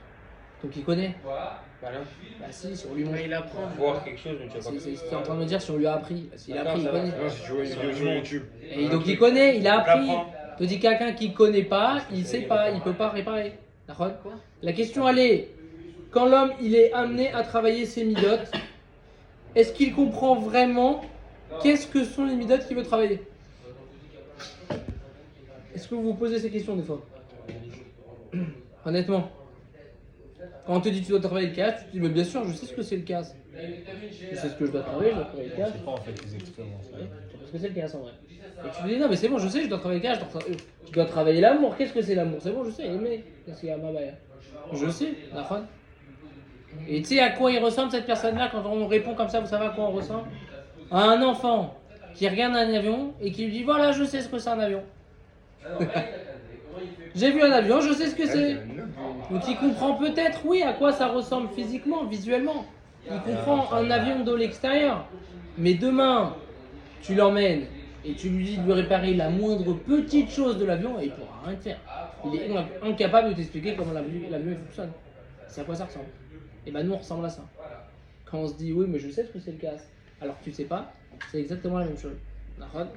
Speaker 1: Donc il connaît.
Speaker 3: Bah non.
Speaker 1: Bah si on lui montre.
Speaker 5: Mais il apprend.
Speaker 3: Voir quelque chose, mais tu vas pas.
Speaker 1: C'est en train de me dire si on lui a appris. S'il a appris, il connaît.
Speaker 4: Non, si tu vois une vidéo sur YouTube.
Speaker 1: Et donc il connaît, il a appris.
Speaker 3: apprend.
Speaker 1: Je te dis quelqu'un qui connaît pas, il sait pas, il peut pas réparer. D'accord ? La question elle est, quand l'homme il est amené à travailler ses midotes, est-ce qu'il comprend vraiment qu'est-ce que sont les midotes qu'il veut travailler? Est-ce que vous vous posez ces questions des fois? Honnêtement. Quand on te dit tu dois travailler le casse, tu te dis mais bien sûr je sais ce que c'est le casse. Je sais ce que je dois travailler le casse.
Speaker 6: C'est pas en fait exactement ça.
Speaker 1: ce que c'est le cas en vrai. Et tu lui dis non mais c'est bon, je sais, je dois travailler le cas, je dois travailler l'amour. Qu'est-ce que c'est l'amour? C'est bon, je sais, aimer. Qu'est-ce qu'il y a à ma baille? Je sais, d'accord. Et tu sais à quoi il ressemble cette personne-là quand on répond comme ça, vous savez à quoi on ressemble? À un enfant qui regarde un avion et qui lui dit voilà, je sais ce que c'est un avion. J'ai vu un avion, je sais ce que c'est. Donc il comprend peut-être, oui, à quoi ça ressemble physiquement, visuellement. Il comprend un avion de l'extérieur. Mais demain, tu l'emmènes et tu lui dis de lui réparer la moindre petite chose de l'avion et il pourra rien te faire. Il est incapable de t'expliquer comment l'avion fonctionne. C'est à quoi ça ressemble. Et ben nous on ressemble à ça. Quand on se dit oui mais je sais ce que c'est le casque, alors que tu sais pas, c'est exactement la même chose. D'accord ?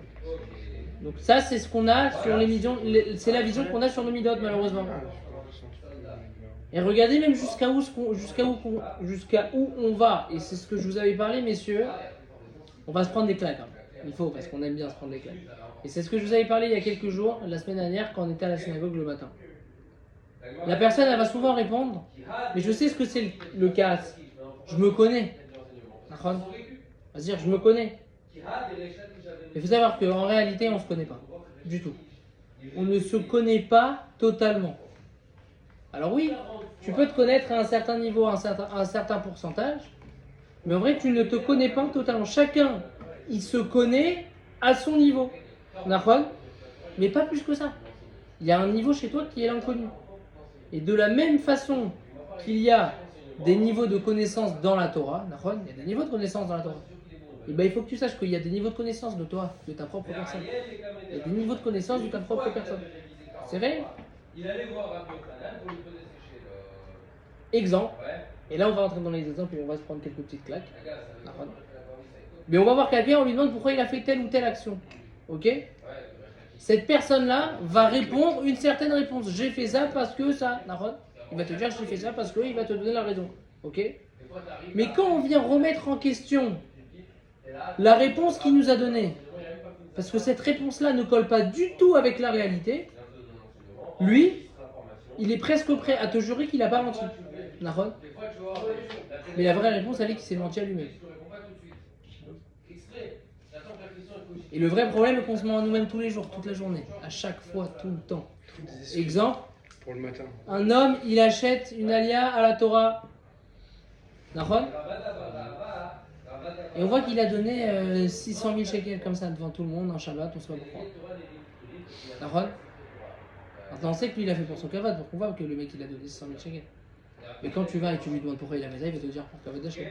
Speaker 1: Donc ça c'est ce qu'on a sur les visions, c'est la vision qu'on a sur nos midotes malheureusement. Et regardez même jusqu'à où on va. Et c'est ce que je vous avais parlé messieurs. On va se prendre des claques. Hein. Il faut parce qu'on aime bien se prendre des claques. Et c'est ce que je vous avais parlé il y a quelques jours, la semaine dernière quand on était à la synagogue le matin. La personne elle va souvent répondre mais je sais ce que c'est le casque. Je me connais. D'accord ? On va se dire je me connais. Il faut savoir qu'en réalité, on ne se connaît pas du tout. On ne se connaît pas totalement. Alors oui, tu peux te connaître à un certain niveau, à un certain pourcentage, mais en vrai, tu ne te connais pas totalement. Chacun, il se connaît à son niveau. D'accord ? Mais pas plus que ça. Il y a un niveau chez toi qui est l'inconnu. Et de la même façon qu'il y a des niveaux de connaissance dans la Torah, d'accord ? Il y a des niveaux de connaissance dans la Torah. Et ben, il faut que tu saches qu'il y a des niveaux de connaissance de toi, de ta propre personne. Il y a des niveaux de connaissance de ta propre personne. C'est vrai ? Exemple. Et là, on va rentrer dans les exemples et on va se prendre quelques petites claques. Mais on va voir quelqu'un, on lui demande pourquoi il a fait telle ou telle action. Ok ? Cette personne-là va répondre une certaine réponse. J'ai fait ça parce que ça. Il va te dire j'ai fait ça parce que il va te donner la raison. Ok ? Mais quand on vient remettre en question la réponse qu'il nous a donnée, parce que cette réponse-là ne colle pas du tout avec la réalité, lui, il est presque prêt à te jurer qu'il n'a pas menti. Mais la vraie réponse, elle est qu'il s'est menti à lui-même. Et le vrai problème est qu'on se ment à nous-mêmes tous les jours, toute la journée, à chaque fois, tout le temps. Exemple,
Speaker 3: Pour le matin.
Speaker 1: un homme, il achète une alia à la Torah. D'accord ? Et on voit qu'il a donné 600 000 shekels comme ça devant tout le monde en Shabbat, on ne sait pas pourquoi. D'accord ? Maintenant on sait que lui il a fait pour son kavod, pour qu'on voit que le mec il a donné 600 000 shekels. Mais quand tu vas et tu lui demandes pourquoi il a fait ça, il va te dire pour le kavod d'Hachem.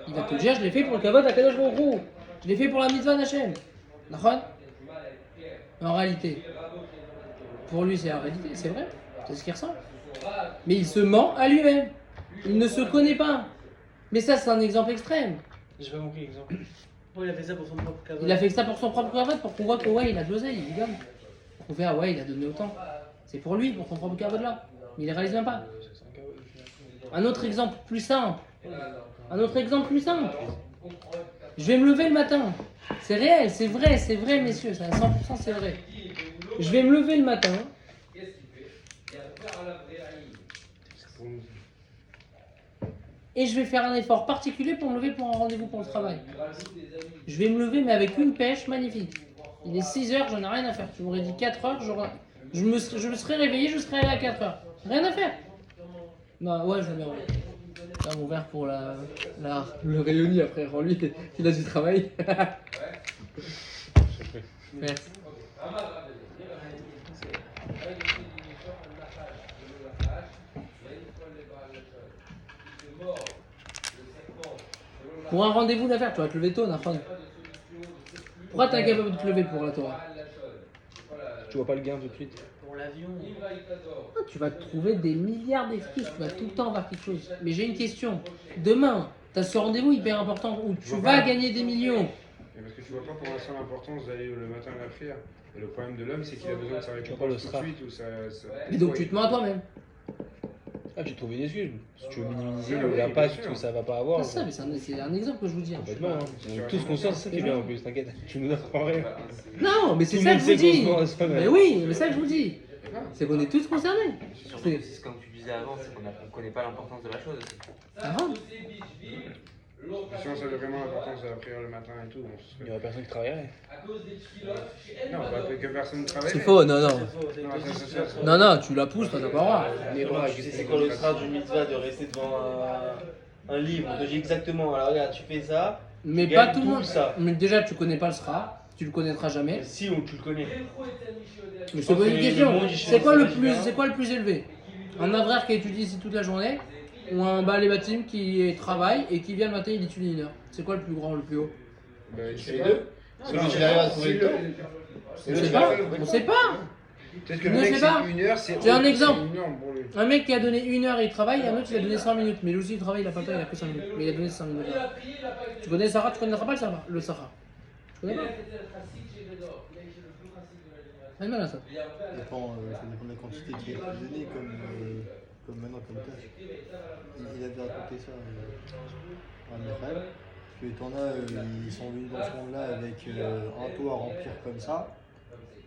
Speaker 1: Il va te dire je l'ai fait pour le kavod d'Akadosh Baruch Hu. Je l'ai fait pour la mitzvah d'Hachem. D'accord ? En réalité, pour lui c'est la réalité, c'est vrai, c'est ce qu'il ressent. Mais il se ment à lui-même. Il ne se connaît pas. Mais ça c'est un exemple extrême.
Speaker 3: J'ai pas compris l'exemple.
Speaker 5: Pourquoi il a fait ça pour son propre kavod?
Speaker 1: Il a fait ça pour son propre kavod, pour qu'on voit que ouais, il a de l'oseille, il gagne. Pour qu'on fait ah ouais, il a donné autant. C'est pour lui, pour son propre kavod là. Mais il ne réalise même pas. Un autre exemple plus simple. Je vais me lever le matin. C'est réel, c'est vrai messieurs, c'est à 100% c'est vrai. Je vais me lever le matin. Et je vais faire un effort particulier pour me lever pour un rendez-vous pour le travail. Je vais me lever mais avec une pêche magnifique. Il est 6h, j'en ai rien à faire. Tu m'aurais dit 4h, je me serais réveillé, je serais allé à 4h. Rien à faire. Non, ouais, je vais bien. Là, mon verre pour le rayonni après. Lui, il a du travail. Merci. Pour un rendez-vous d'affaires, tu vas te lever tôt, Nafan. Pourquoi t'es incapable de te lever pour la Torah?
Speaker 3: Tu vois pas le gain tout de suite.
Speaker 5: Pour l'avion.
Speaker 1: Tu vas te trouver des milliards d'excuses, tu vas tout le temps avoir quelque chose. Mais j'ai une question. Demain, tu as ce rendez-vous hyper important où tu vas gagner des millions.
Speaker 4: Mais parce que tu vois pas pour l'instant l'importance d'aller le matin à la prière. Et le problème de l'homme, c'est qu'il a besoin de sa
Speaker 3: pas le
Speaker 4: récompense tout de
Speaker 3: strap.
Speaker 4: suite. Ou
Speaker 1: Et donc tu te mens à toi-même.
Speaker 3: Ah, j'ai trouvé une excuse. Si tu veux minimiser
Speaker 4: Ah oui,
Speaker 3: l'impact
Speaker 4: bien sûr.
Speaker 3: que ça va pas avoir.
Speaker 1: C'est ça, mais c'est un exemple que je vous dis.
Speaker 3: Complètement. Hein. On est tous conscients, c'est ça qui est bien en plus, t'inquiète. Tu nous apprends rien.
Speaker 1: Non, mais c'est
Speaker 3: Tout
Speaker 1: ça
Speaker 3: le
Speaker 1: que
Speaker 3: monde
Speaker 1: je vous
Speaker 3: sait qu'on
Speaker 1: dis.
Speaker 3: se ment à soi-même.
Speaker 1: Mais oui, mais ça que je vous dis. C'est qu'on est tous concernés.
Speaker 2: Surtout, c'est comme tu disais avant, c'est qu'on ne connaît pas l'importance de la chose.
Speaker 1: Ah bon.
Speaker 4: Si on savait vraiment l'importance de la prière le matin et tout, bon, ce
Speaker 3: Il
Speaker 4: serait...
Speaker 3: n'y aurait personne qui travaillerait.
Speaker 4: Non, pas que personne ne travaille.
Speaker 1: C'est faux, non, non.
Speaker 4: Non,
Speaker 1: Non, tu la pousses, toi, t'as pas le droit.
Speaker 3: Mais bon, tu sais, c'est quoi le sera du mitzvah de rester devant un livre. On te dit exactement, alors regarde, tu fais ça.
Speaker 1: Mais
Speaker 3: tu
Speaker 1: pas
Speaker 3: gagnes
Speaker 1: tout le monde.
Speaker 3: ça.
Speaker 1: Mais déjà, tu connais pas le sera, tu le connaîtras jamais.
Speaker 3: Mais si, tu le connais.
Speaker 1: Mais je te pose une question. C'est quoi le plus élevé? Un avrère qui étudie ici toute la journée ou un balai bâtiment qui travaille et qui vient le matin il étudie 1 heure? C'est quoi le plus grand, le plus haut?
Speaker 3: C'est les deux. Celui qui arrive à trouver le temps.
Speaker 1: On sait pas. On sait pas.
Speaker 4: peut-être que
Speaker 1: Ne
Speaker 4: le mec,
Speaker 1: sais pas.
Speaker 4: c'est 1 heure, c'est...
Speaker 1: J'ai un exemple.
Speaker 4: Non, pour lui.
Speaker 1: Un mec qui a donné 1 heure et il travaille, et un autre il a donné 5 minutes. Mais lui aussi il travaille, il a pas le temps, il a que 5 minutes. Mais il a donné 5 minutes. Là. Tu connais le Sahara, tu connaîtras pas le Sahara. Tu connais pas? C'est mal à ça.
Speaker 6: Ça dépend de la quantité qui est donnée comme maintenant comme tâche. Il avait raconté ça à Michael, que t'en as, ils sont venus dans ce monde-là avec un toit à remplir comme ça,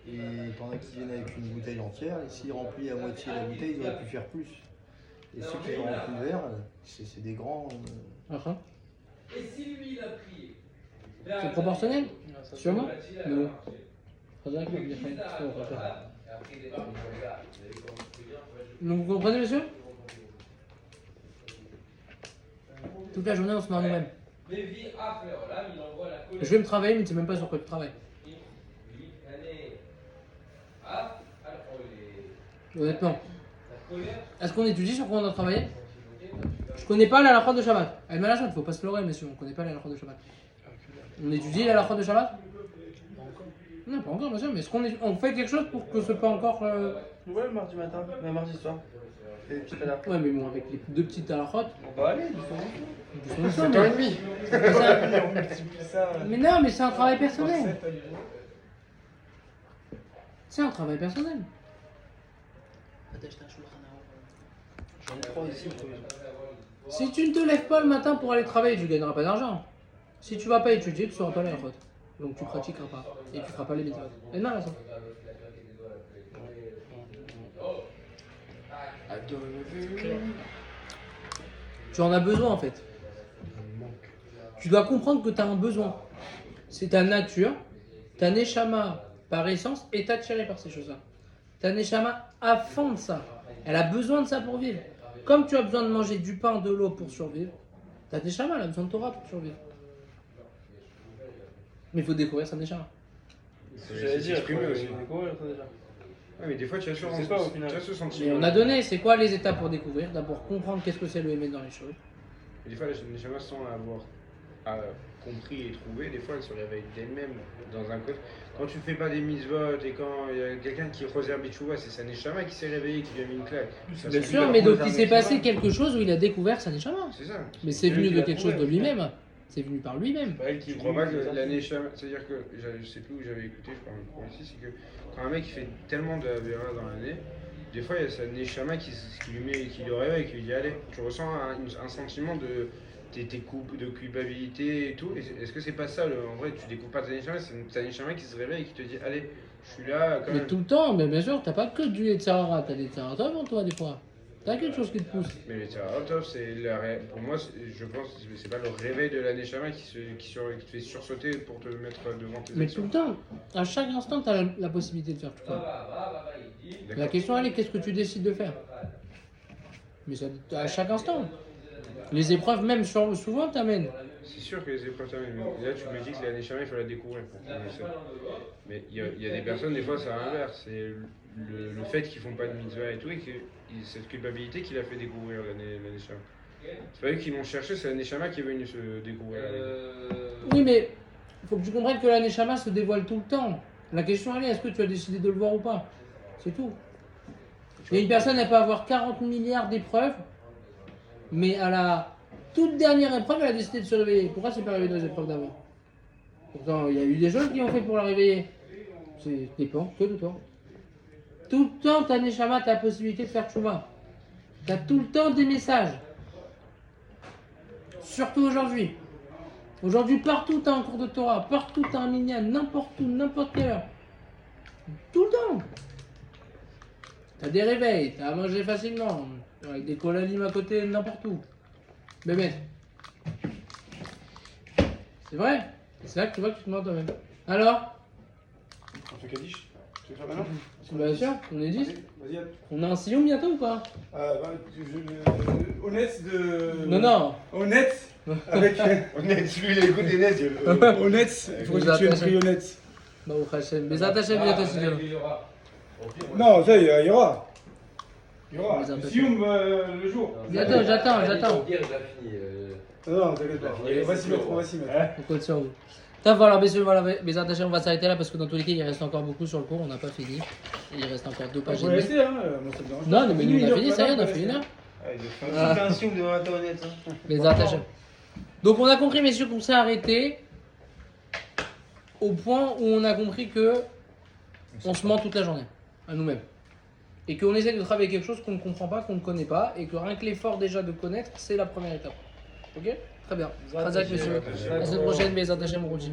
Speaker 6: et t'en as qui viennent avec une bouteille entière, et s'ils remplissent à moitié la bouteille, ils auraient pu faire plus. Et ceux qui ont rempli le verre, c'est des grands...
Speaker 1: C'est proportionnel? Sûrement? Mais bon. Donc vous comprenez, monsieur? Toute la journée on se met à nous-mêmes. Je vais me travailler, mais tu sais même pas sur quoi tu travailles. Honnêtement. Est-ce qu'on étudie sur quoi on doit travailler? Je connais pas la halakha de Shabbat. Elle m'a lâché, il faut pas se leurrer, messieurs. On connaît pas la halakha de Shabbat. On étudie la halakha de Shabbat? Non, pas encore, monsieur, mais est-ce qu'on fait quelque chose pour que ce pas encore.
Speaker 3: Ouais, mardi matin, mais mardi soir. Et puis tout à l'heure.
Speaker 1: Ouais, mais bon, avec les 2 petites halakhot.
Speaker 3: On va aller, du
Speaker 4: C'est temps et demi.
Speaker 7: On multiplie ça.
Speaker 1: Mais non, mais c'est un travail personnel. C'est un travail personnel.
Speaker 3: J'en ai 3 ici.
Speaker 1: Si tu ne te lèves pas le matin pour aller travailler, tu ne gagneras pas d'argent. Si tu vas pas étudier, tu ne sauras pas la halakha. Donc tu pratiqueras pas. Et tu feras pas les mitzvot. Et non, là, ça. Tu en as besoin en fait. Tu dois comprendre que tu as un besoin. C'est ta nature, ta neshama par essence est attirée par ces choses-là. Ta neshama a faim de ça. Elle a besoin de ça pour vivre. Comme tu as besoin de manger du pain, de l'eau pour survivre, ta neshama elle a besoin de Torah pour survivre. Mais il faut découvrir sa neshama.
Speaker 3: J'allais dire,
Speaker 4: exprimer aussi.
Speaker 3: découvrir ça déjà.
Speaker 4: Ouais, mais des fois, tu as ce
Speaker 3: Je sais pas, au final.
Speaker 1: Et on a donné, c'est quoi les étapes pour découvrir? D'abord comprendre qu'est-ce que c'est le émet dans les choses.
Speaker 4: Et des fois, les chamas, sans avoir compris et trouvé, des fois, elles se réveillent d'elles-mêmes dans un côté. Quand tu fais pas des mitzvot et quand il y a quelqu'un qui réserve Bichouva, c'est sa neshama qui s'est réveillée, qui lui a mis une claque. Ça
Speaker 1: Bien
Speaker 4: se
Speaker 1: sûr,
Speaker 4: fait
Speaker 1: mais
Speaker 4: pas
Speaker 1: donc il
Speaker 4: réserver
Speaker 1: s'est passé
Speaker 4: Bichouva.
Speaker 1: quelque chose où il a découvert sa neshama.
Speaker 4: C'est ça.
Speaker 1: Mais c'est venu de quelque chose de lui-même. C'est venu par lui-même.
Speaker 3: Pas elle qui
Speaker 4: Je crois pas que la neshama, c'est-à-dire que je sais plus où j'avais écouté, je parle encore ici, c'est que quand un mec fait tellement de Avera dans l'année, des fois il y a sa neshama qui le réveille, qui lui dit allez, tu ressens un sentiment de de culpabilité et tout. Est-ce que c'est pas ça en vrai, tu découvres pas ta neshama, c'est ta neshama qui se réveille et qui te dit allez, je suis là quand
Speaker 1: Mais
Speaker 4: même.
Speaker 1: tout le temps, mais bien sûr, t'as pas que du Yetzirara, t'as des Yetzirara en toi des fois. T'as quelque chose qui te pousse.
Speaker 4: Mais les Taraotov, pour moi, je pense que c'est pas le réveil de la neshama qui te fait sursauter pour te mettre devant tes
Speaker 1: Mais tout
Speaker 4: actions.
Speaker 1: le temps, à chaque instant, t'as la possibilité de faire tout ça. La question elle est qu'est-ce que tu décides de faire? Mais ça, à chaque instant. Les épreuves, même souvent, t'amènent.
Speaker 4: C'est sûr que les épreuves t'amènent. Là, tu me dis que la neshama, il faut la découvrir pour connaître ça. Mais il y a des personnes, des fois, c'est à l'inverse. C'est le fait qu'ils font pas de mitzvah et tout, et que cette culpabilité qui l'a fait découvrir la neshama. C'est pas eux qui l'ont cherché, c'est la neshama qui est venue se découvrir.
Speaker 1: Oui, mais il faut que tu comprennes que la Neshama se dévoile tout le temps. La question elle est, est-ce que tu as décidé de le voir ou pas? C'est tout. Et une personne, elle peut avoir 40 milliards d'épreuves, mais à la toute dernière épreuve, elle a décidé de se réveiller. Pourquoi c'est pas réveillé dans les épreuves d'avant? Pourtant, il y a eu des choses qui ont fait pour la réveiller. C'est dépend que de toi. Tout le temps, ta Neshama, tu as la possibilité de faire tchouva. Tu as tout le temps des messages. Surtout aujourd'hui. Aujourd'hui, partout, tu as un cours de Torah. Partout, tu as un minyan. N'importe où, n'importe quelle heure. Tout le temps. Tu as des réveils. Tu as à manger facilement. Avec des colalim à côté, n'importe où. Bébé. C'est vrai. Et c'est là que tu vois que tu te mens toi-même. Alors,
Speaker 8: On fait Kaddish. Tu veux faire maintenant
Speaker 1: bien sûr, on est 10.
Speaker 8: Vas-y.
Speaker 1: On a un sillon bientôt ou pas?
Speaker 8: Honnête de.
Speaker 1: Non.
Speaker 8: Honnête avec.
Speaker 4: Honnête, lui, il écoute des nets.
Speaker 8: Honnête. Il faut
Speaker 1: Vous
Speaker 8: que tu aies une
Speaker 1: attachez.
Speaker 8: prix honnête.
Speaker 1: Bah, au Hachem. Mais attachez bientôt si tu veux.
Speaker 8: Non, ça, il y aura. Il y aura.
Speaker 1: Les attachés.
Speaker 8: Sioum le jour.
Speaker 1: Bientôt, j'attends.
Speaker 8: Non, t'inquiète pas. On va s'y mettre, on va s'y mettre.
Speaker 1: On compte sur vous. Top, voilà, messieurs, voilà, mes attachés, on va s'arrêter là parce que dans tous les cas, il reste encore beaucoup sur le cours, on n'a pas fini. Il reste encore 2 pages.
Speaker 8: On va rester, hein. Moi, ça me dérange
Speaker 1: Non,
Speaker 8: pas.
Speaker 1: mais nous, on a fini, ça y est, on a fait 1 heure.
Speaker 3: C'est un sioum devant la honnête.
Speaker 1: Les attachés. Donc, on a compris, messieurs, qu'on s'est arrêté au point où on a compris que on se ment toute la journée à nous-mêmes. Et qu'on essaie de travailler quelque chose qu'on ne comprend pas, qu'on ne connaît pas, et que rien que l'effort déjà de connaître, c'est la première étape. Ok? Très bien. Razak, messieurs. La semaine prochaine, mes attachés, on continue.